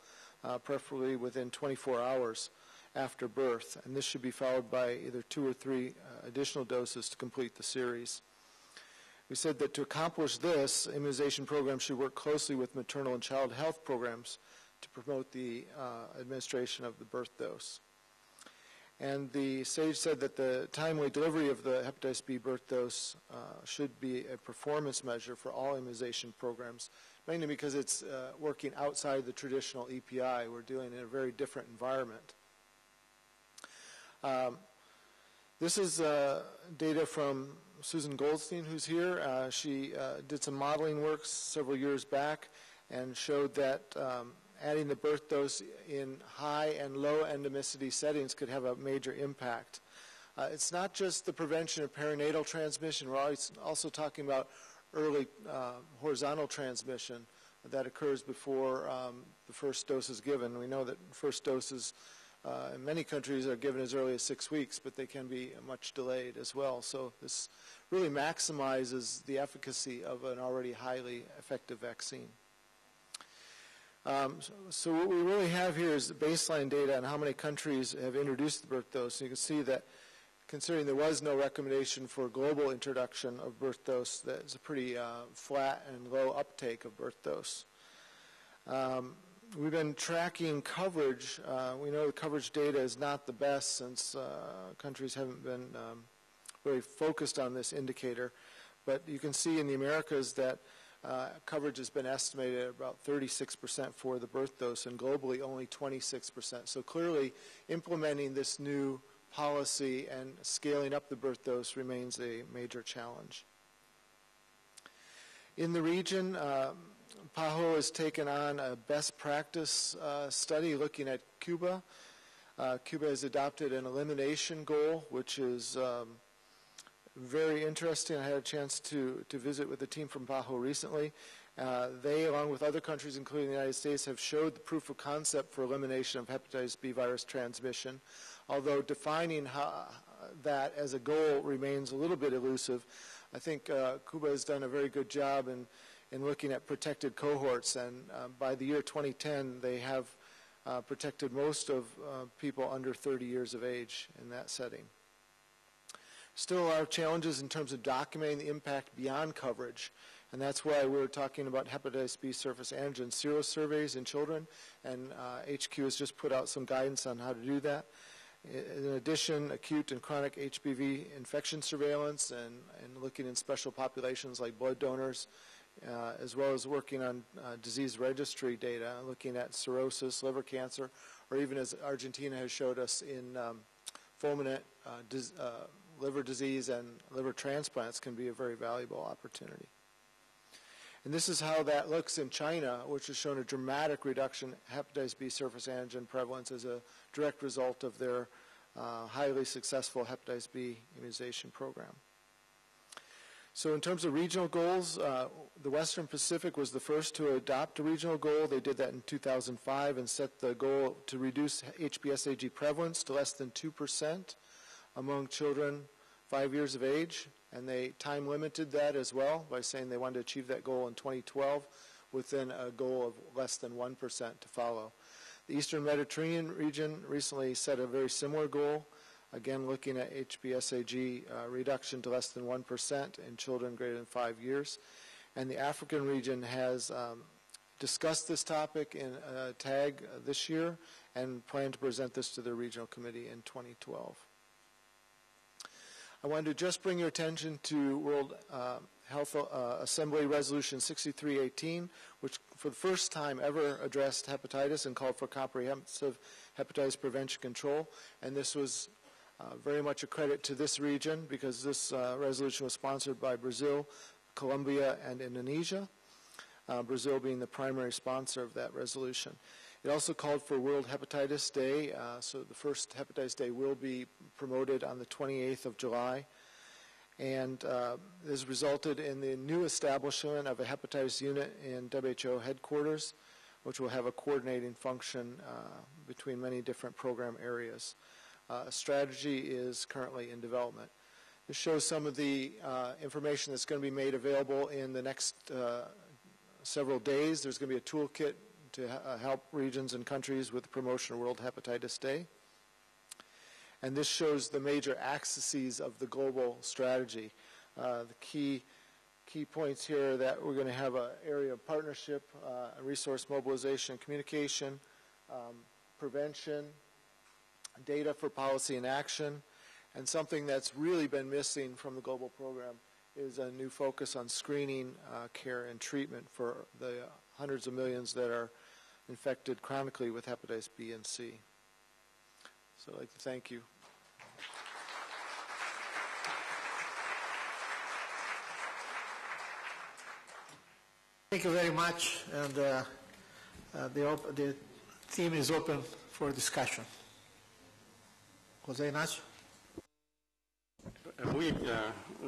preferably within 24 hours after birth, and this should be followed by either 2 or 3 additional doses to complete the series. We said that to accomplish this, immunization programs should work closely with maternal and child health programs to promote the administration of the birth dose. And the SAGE said that the timely delivery of the hepatitis B birth dose should be a performance measure for all immunization programs, mainly because it's working outside the traditional EPI. We're doing it in a very different environment. This is data from Susan Goldstein, who's here. She did some modeling work several years back and showed that adding the birth dose in high and low endemicity settings could have a major impact. It's not just the prevention of perinatal transmission. We're also talking about early horizontal transmission that occurs before the first dose is given. We know that first doses in many countries are given as early as 6 weeks, but they can be much delayed as well. So this really maximizes the efficacy of an already highly effective vaccine. So what we really have here is the baseline data on how many countries have introduced the birth dose. So you can see that considering there was no recommendation for global introduction of birth dose, that's a pretty flat and low uptake of birth dose. We've been tracking coverage. We know the coverage data is not the best since countries haven't been very focused on this indicator. But you can see in the Americas that coverage has been estimated at about 36% for the birth dose, and globally only 26%. So clearly implementing this new policy and scaling up the birth dose remains a major challenge. In the region, PAHO has taken on a best practice study looking at Cuba. Cuba has adopted an elimination goal, which is very interesting. I had a chance to visit with the team from PAHO recently. They, along with other countries, including the United States, have showed the proof of concept for elimination of hepatitis B virus transmission, although defining that as a goal remains a little bit elusive. I think Cuba has done a very good job in looking at protected cohorts, and by the year 2010, they have protected most of people under 30 years of age in that setting. Still a lot of challenges in terms of documenting the impact beyond coverage, and that's why we're talking about hepatitis B surface antigen serosurveys in children, and HQ has just put out some guidance on how to do that. In addition, acute and chronic HBV infection surveillance and looking in special populations like blood donors, as well as working on disease registry data, looking at cirrhosis, liver cancer, or even as Argentina has showed us in fulminant liver disease and liver transplants can be a very valuable opportunity. And this is how that looks in China, which has shown a dramatic reduction in hepatitis B surface antigen prevalence as a direct result of their highly successful hepatitis B immunization program. So in terms of regional goals, the Western Pacific was the first to adopt a regional goal. They did that in 2005 and set the goal to reduce HBsAg prevalence to less than 2% among children 5 years of age. And they time limited that as well by saying they wanted to achieve that goal in 2012 within a goal of less than 1% to follow. The Eastern Mediterranean region recently set a very similar goal, again looking at HBsAg reduction to less than 1% in children greater than 5 years. And the African region has discussed this topic in TAG this year and plan to present this to the regional committee in 2012. I wanted to just bring your attention to World Health Assembly Resolution 6318, which for the first time ever addressed hepatitis and called for comprehensive hepatitis prevention control. And this was very much a credit to this region because this resolution was sponsored by Brazil, Colombia, and Indonesia, Brazil being the primary sponsor of that resolution. It also called for World Hepatitis Day, so the first Hepatitis Day will be promoted on the 28th of July. And this resulted in the new establishment of a hepatitis unit in WHO headquarters, which will have a coordinating function between many different program areas. A strategy is currently in development. This shows some of the information that's going to be made available in the next several days. There's going to be a toolkit to help regions and countries with the promotion of World Hepatitis Day. And this shows the major axes of the global strategy. The key points here are that we're going to have an area of partnership, resource mobilization, communication, prevention, data for policy and action, and something that's really been missing from the global program is a new focus on screening, care, and treatment for the hundreds of millions that are infected chronically with hepatitis B and C. So I'd like to thank you. Thank you very much, and the team is open for discussion. José Ignacio.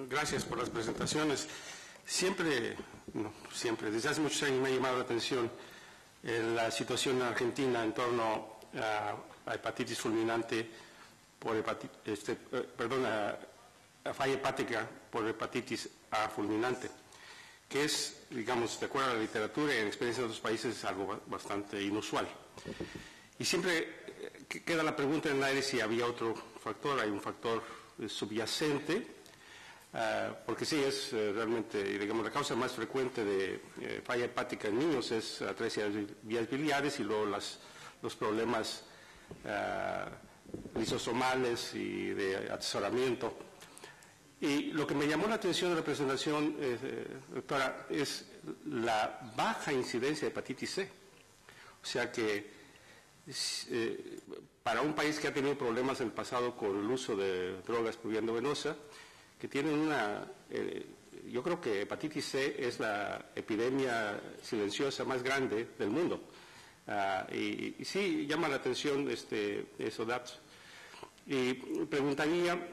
Gracias por las presentaciones. Siempre, desde hace muchos años me ha llamado la atención la situación en Argentina en torno a hepatitis fulminante por a falla hepática por hepatitis A fulminante, que es, digamos, de acuerdo a la literatura y en experiencia de otros países, es algo bastante inusual. Y siempre queda la pregunta en el aire si había otro factor, hay un factor subyacente, porque sí es realmente, digamos, la causa más frecuente de falla hepática en niños es atresia de vías biliares y luego los problemas lisosomales y de atesoramiento. Y lo que me llamó la atención de la presentación, doctora, es la baja incidencia de hepatitis C. O sea que para un país que ha tenido problemas en el pasado con el uso de drogas por vía endovenosa, que tienen yo creo que hepatitis C es la epidemia silenciosa más grande del mundo. Y sí llama la atención esos datos. Y preguntaría,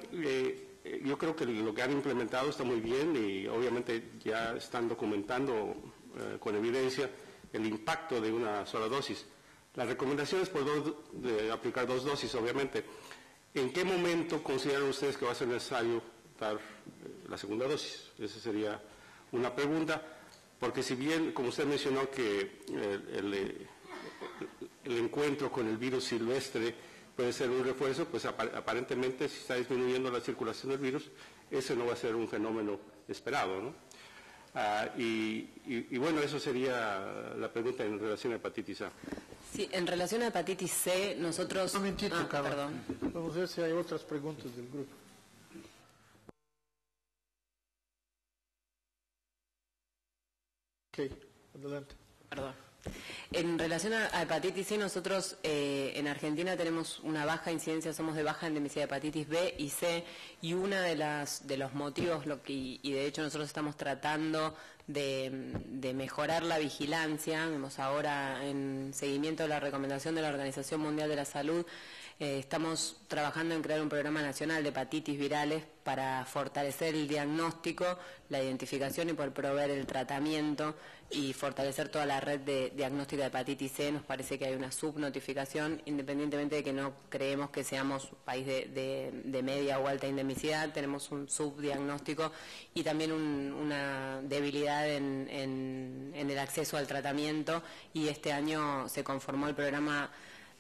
yo creo que lo que han implementado está muy bien y obviamente ya están documentando con evidencia el impacto de una sola dosis. La recomendación es de aplicar 2 dosis, obviamente. ¿En qué momento consideran ustedes que va a ser necesario dar la segunda dosis? Esa sería una pregunta, porque si bien, como usted mencionó, que el encuentro con el virus silvestre puede ser un refuerzo, pues aparentemente si está disminuyendo la circulación del virus, ese no va a ser un fenómeno esperado, ¿no? Y bueno, eso sería la pregunta en relación a hepatitis A. Sí, en relación a hepatitis C, nosotros... Un momentito, Carla. Perdón. Vamos a ver si hay otras preguntas del grupo. Ok, adelante. Perdón. En relación a hepatitis C, nosotros en Argentina tenemos una baja incidencia, somos de baja endemicidad de hepatitis B y C, y uno de los motivos, y de hecho nosotros estamos tratando de mejorar la vigilancia, vemos ahora en seguimiento de la recomendación de la Organización Mundial de la Salud, estamos trabajando en crear un programa nacional de hepatitis virales para fortalecer el diagnóstico, la identificación y poder proveer el tratamiento y fortalecer toda la red de diagnóstica de hepatitis C. Nos parece que hay una subnotificación, independientemente de que no creemos que seamos un país de media o alta endemicidad, tenemos un subdiagnóstico y también una debilidad en el acceso al tratamiento, y este año se conformó el programa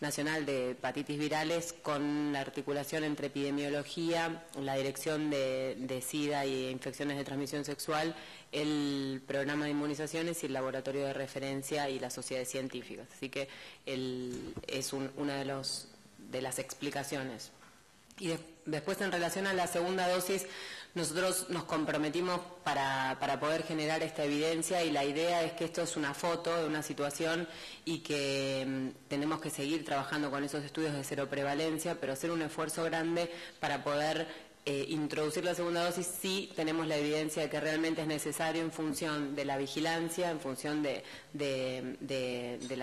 nacional de hepatitis virales con la articulación entre epidemiología, la dirección de SIDA y infecciones de transmisión sexual, el programa de inmunizaciones y el laboratorio de referencia y las sociedades científicas. Así que es una de las explicaciones. Y después, en relación a la segunda dosis, nosotros nos comprometimos para poder generar esta evidencia, y la idea es que esto es una foto de una situación y que tenemos que seguir trabajando con esos estudios de seroprevalencia, pero hacer un esfuerzo grande para poder introducir la segunda dosis si tenemos la evidencia de que realmente es necesario en función de la vigilancia, en función del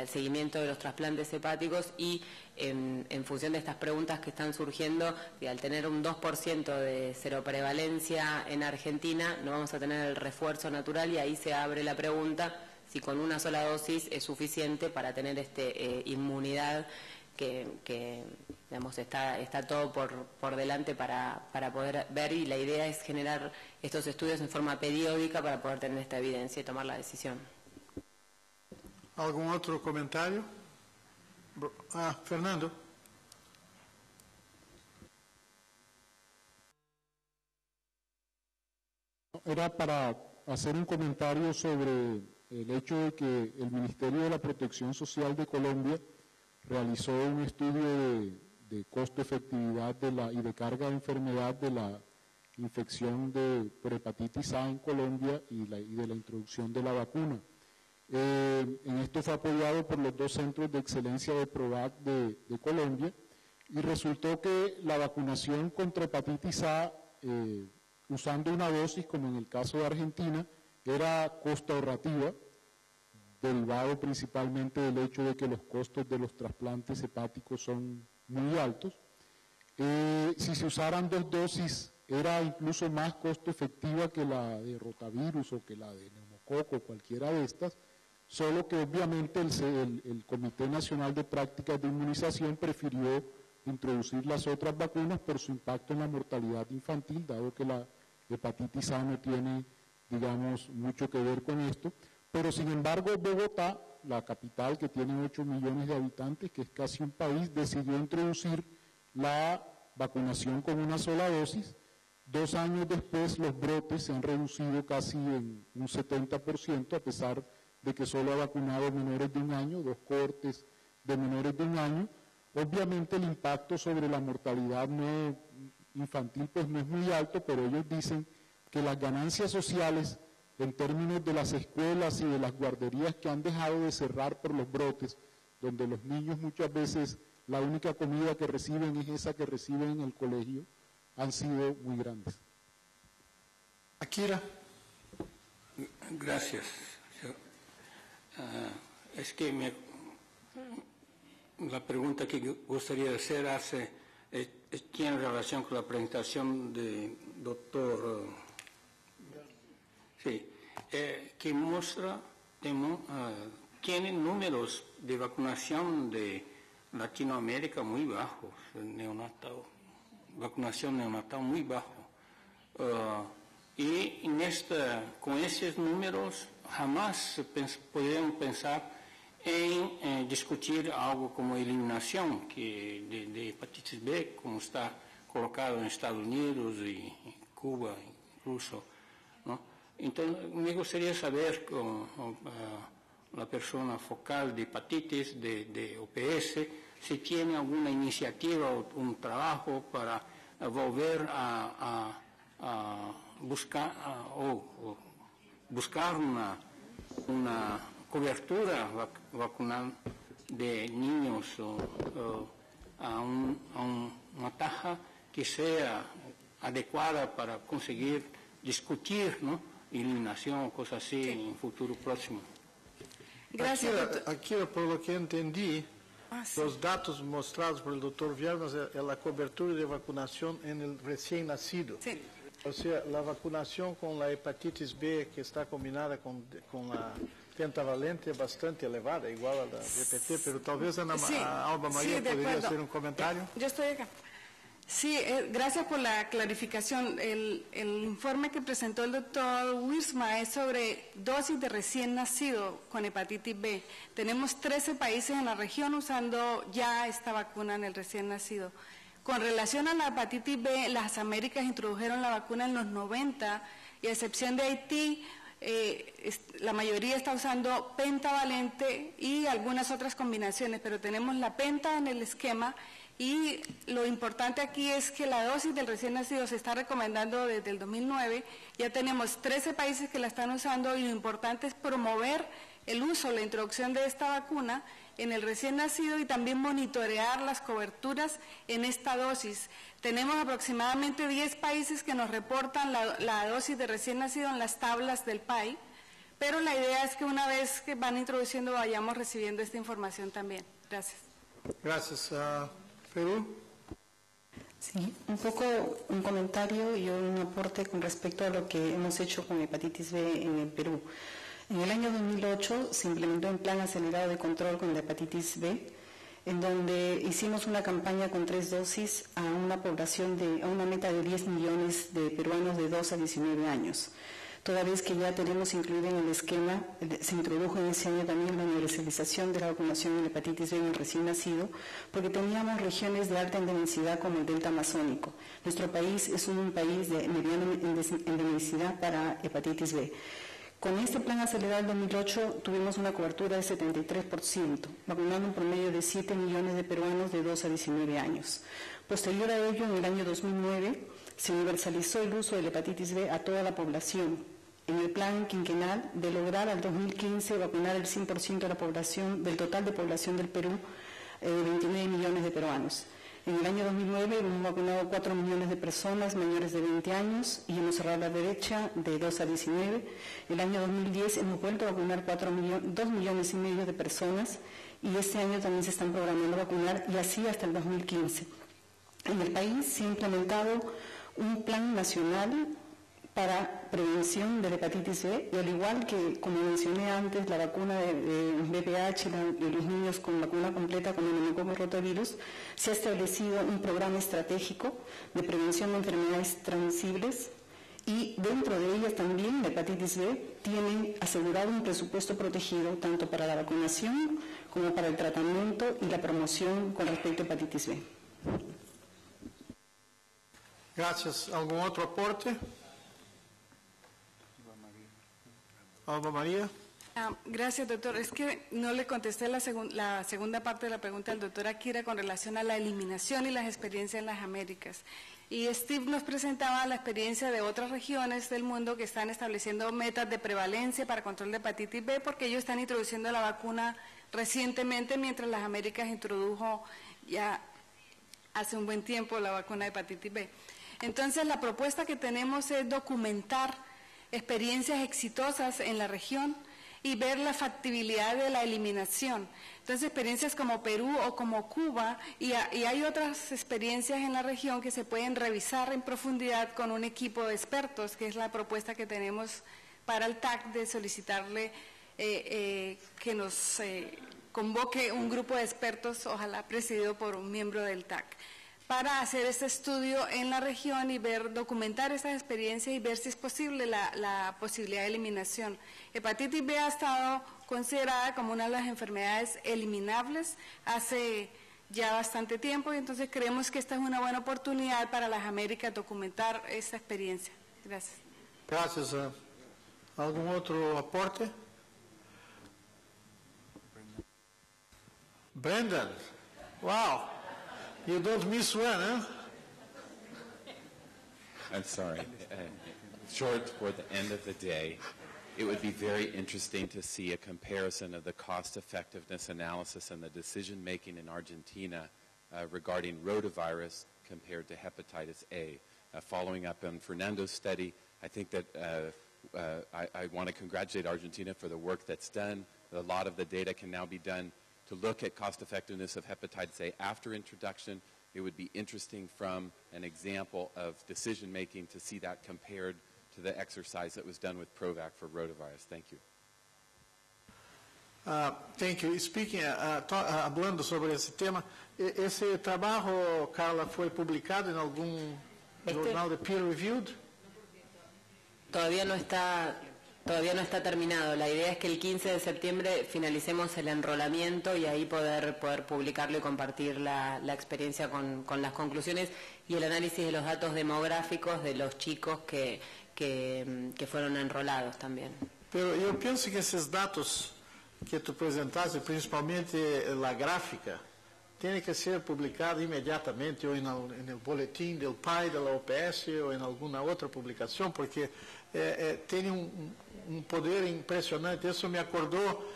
seguimiento de los trasplantes hepáticos y en función de estas preguntas que están surgiendo, y al tener un 2% de seroprevalencia en Argentina no vamos a tener el refuerzo natural, y ahí se abre la pregunta si con una sola dosis es suficiente para tener inmunidad que digamos, está todo por delante para poder ver, y la idea es generar estos estudios en forma periódica para poder tener esta evidencia y tomar la decisión. ¿Algún otro comentario? Fernando. Era para hacer un comentario sobre el hecho de que el Ministerio de la Protección Social de Colombia realizó un estudio de costo-efectividad y de carga de enfermedad de la infección por hepatitis A en Colombia y de la introducción de la vacuna. En esto fue apoyado por los 2 centros de excelencia de PROVAC de Colombia, y resultó que la vacunación contra hepatitis A, usando una dosis, como en el caso de Argentina, era costo ahorrativa, derivado principalmente del hecho de que los costos de los trasplantes hepáticos son muy altos. Si se usaran 2 dosis, era incluso más costo efectiva que la de rotavirus o que la de neumococo, cualquiera de estas, solo que obviamente el Comité Nacional de Prácticas de Inmunización prefirió introducir las otras vacunas por su impacto en la mortalidad infantil, dado que la hepatitis A no tiene, digamos, mucho que ver con esto. Pero sin embargo, Bogotá, la capital que tiene 8 millones de habitantes, que es casi un país, decidió introducir la vacunación con una sola dosis. 2 años después, los brotes se han reducido casi en un 70%, a pesar de que solo ha vacunado menores de 1 año, 2 cohortes de menores de 1 año. Obviamente el impacto sobre la mortalidad infantil pues no es muy alto, pero ellos dicen que las ganancias sociales en términos de las escuelas y de las guarderías que han dejado de cerrar por los brotes, donde los niños muchas veces la única comida que reciben es esa que reciben en el colegio, han sido muy grandes. Akira. Gracias. Es que la pregunta que gustaría hacer hace tiene relación con la presentación del doctor, que muestra, tiene números de vacunación de Latinoamérica muy bajos, vacunación neonatal muy bajo. Y con esos números jamás podemos pensar en discutir algo como eliminación de hepatitis B, como está colocado en Estados Unidos y Cuba incluso, ¿no? Entonces, me gustaría saber con la persona focal de hepatitis, de OPS, si tiene alguna iniciativa o un trabajo para volver a buscar una cobertura vacunal de niños a una tasa que sea adecuada para conseguir discutir, ¿no?, eliminación o cosas así en un futuro próximo. Gracias. Aquí, por lo que entendí, los datos mostrados por el doctor Viernes es la cobertura de vacunación en el recién nacido. Sí. O sea, la vacunación con la hepatitis B que está combinada con la pentavalente es bastante elevada, igual a la DPT, pero tal vez Alba María podría hacer un comentario. Yo estoy acá. Sí, gracias por la clarificación. El informe que presentó el doctor Wiersma es sobre dosis de recién nacido con hepatitis B. Tenemos 13 países en la región usando ya esta vacuna en el recién nacido. Con relación a la hepatitis B, las Américas introdujeron la vacuna en los 90 y a excepción de Haití, la mayoría está usando pentavalente y algunas otras combinaciones, pero tenemos la penta en el esquema. Y lo importante aquí es que la dosis del recién nacido se está recomendando desde el 2009. Ya tenemos 13 países que la están usando y lo importante es promover el uso, la introducción de esta vacuna en el recién nacido y también monitorear las coberturas en esta dosis. Tenemos aproximadamente 10 países que nos reportan la dosis de recién nacido en las tablas del PAI, pero la idea es que una vez que van introduciendo vayamos recibiendo esta información también. Gracias. Gracias. Perú. Sí, un poco un comentario y un aporte con respecto a lo que hemos hecho con hepatitis B en el Perú. En el año 2008 se implementó un plan acelerado de control con la hepatitis B, en donde hicimos una campaña con 3 dosis a una población a una meta de 10 millones de peruanos de 2 a 19 años. Toda vez que ya tenemos incluido en el esquema, se introdujo en ese año también la universalización de la vacunación en hepatitis B en el recién nacido, porque teníamos regiones de alta endemicidad como el delta amazónico. Nuestro país es un país de mediana endemicidad para hepatitis B. Con este plan acelerado del 2008 tuvimos una cobertura de 73%, vacunando un promedio de 7 millones de peruanos de 2 a 19 años. Posterior a ello, en el año 2009, se universalizó el uso de la hepatitis B a toda la población, en el plan quinquenal de lograr al 2015 vacunar el 100% de la población, del total de población del Perú, 29 millones de peruanos. En el año 2009 hemos vacunado 4 millones de personas mayores de 20 años y hemos cerrado la brecha de 2 a 19. El año 2010 hemos vuelto a vacunar 2 millones y medio de personas y este año también se están programando vacunar y así hasta el 2015. En el país se ha implementado un plan nacional para prevención de la hepatitis B y al igual que, como mencioné antes, la vacuna de VPH de los niños con vacuna completa con el meningococo rotavirus, se ha establecido un programa estratégico de prevención de enfermedades transmisibles y dentro de ellas también la hepatitis B tiene asegurado un presupuesto protegido tanto para la vacunación como para el tratamiento y la promoción con respecto a hepatitis B. Gracias. ¿Algún otro aporte? Alba María. Gracias, doctor. Es que no le contesté la segunda parte de la pregunta del doctor Akira con relación a la eliminación y las experiencias en las Américas. Y Steve nos presentaba la experiencia de otras regiones del mundo que están estableciendo metas de prevalencia para control de hepatitis B porque ellos están introduciendo la vacuna recientemente, mientras las Américas introdujo ya hace un buen tiempo la vacuna de hepatitis B. Entonces, la propuesta que tenemos es documentar experiencias exitosas en la región y ver la factibilidad de la eliminación. Entonces, experiencias como Perú o como Cuba, y hay otras experiencias en la región que se pueden revisar en profundidad con un equipo de expertos, que es la propuesta que tenemos para el TAC de solicitarle que nos convoque un grupo de expertos, ojalá presidido por un miembro del TAC, para hacer este estudio en la región y documentar esas experiencias y ver si es posible la posibilidad de eliminación. Hepatitis B ha estado considerada como una de las enfermedades eliminables hace ya bastante tiempo, y entonces creemos que esta es una buena oportunidad para las Américas documentar esta experiencia. Gracias. Gracias. ¿Algún otro aporte? Brendan, wow, you don't miss one, huh? I'm sorry. Short toward the end of the day, it would be very interesting to see a comparison of the cost-effectiveness analysis and the decision-making in Argentina regarding rotavirus compared to hepatitis A. Following up on Fernando's study, I think that I want to congratulate Argentina for the work that's done. A lot of the data can now be done to look at cost-effectiveness of hepatitis A after introduction. It would be interesting from an example of decision-making to see that compared to the exercise that was done with Provac for rotavirus. Thank you. Thank you. Speaking, hablando sobre esse tema, esse trabalho, Carla, foi publicado em algum jornal de peer-reviewed? Todavía no está terminado. La idea es que el 15 de septiembre finalicemos el enrolamiento y ahí poder publicarlo y compartir la experiencia con las conclusiones y el análisis de los datos demográficos de los chicos que fueron enrolados también. Pero eu penso que esses dados que tu apresentaste, principalmente a gráfica, tem que ser publicado imediatamente ou no boletim do PAI da OPS ou em alguma outra publicação, porque tem um poder impressionante. Isso me acordou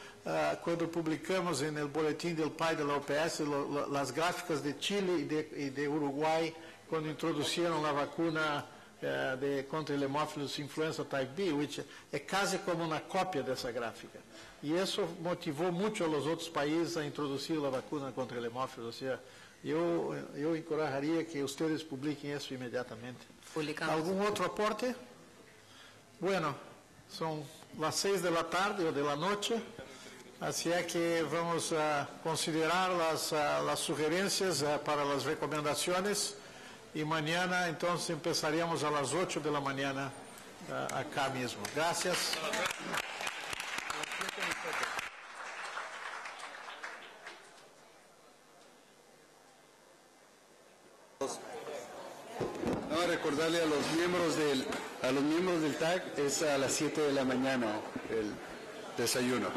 quando publicamos no boletim do PAI da OPS as gráficas de Chile e de Uruguai, quando introduziram a vacuna contra o Haemophilus influenza type B, which é quase como uma cópia dessa gráfica. E isso motivou muito os outros países a introduzir a vacuna contra o Haemophilus. Ou seja, eu encorajaria que vocês publiquem isso imediatamente. Publicamos. ¿Algún otro aporte? Bueno, son las 6 de la tarde o de la noche, así es que vamos a considerar las sugerencias para las recomendaciones y mañana entonces empezaríamos a las 8 de la mañana acá mismo. Gracias. Recordarle a los miembros del TAC es a las 7 de la mañana el desayuno.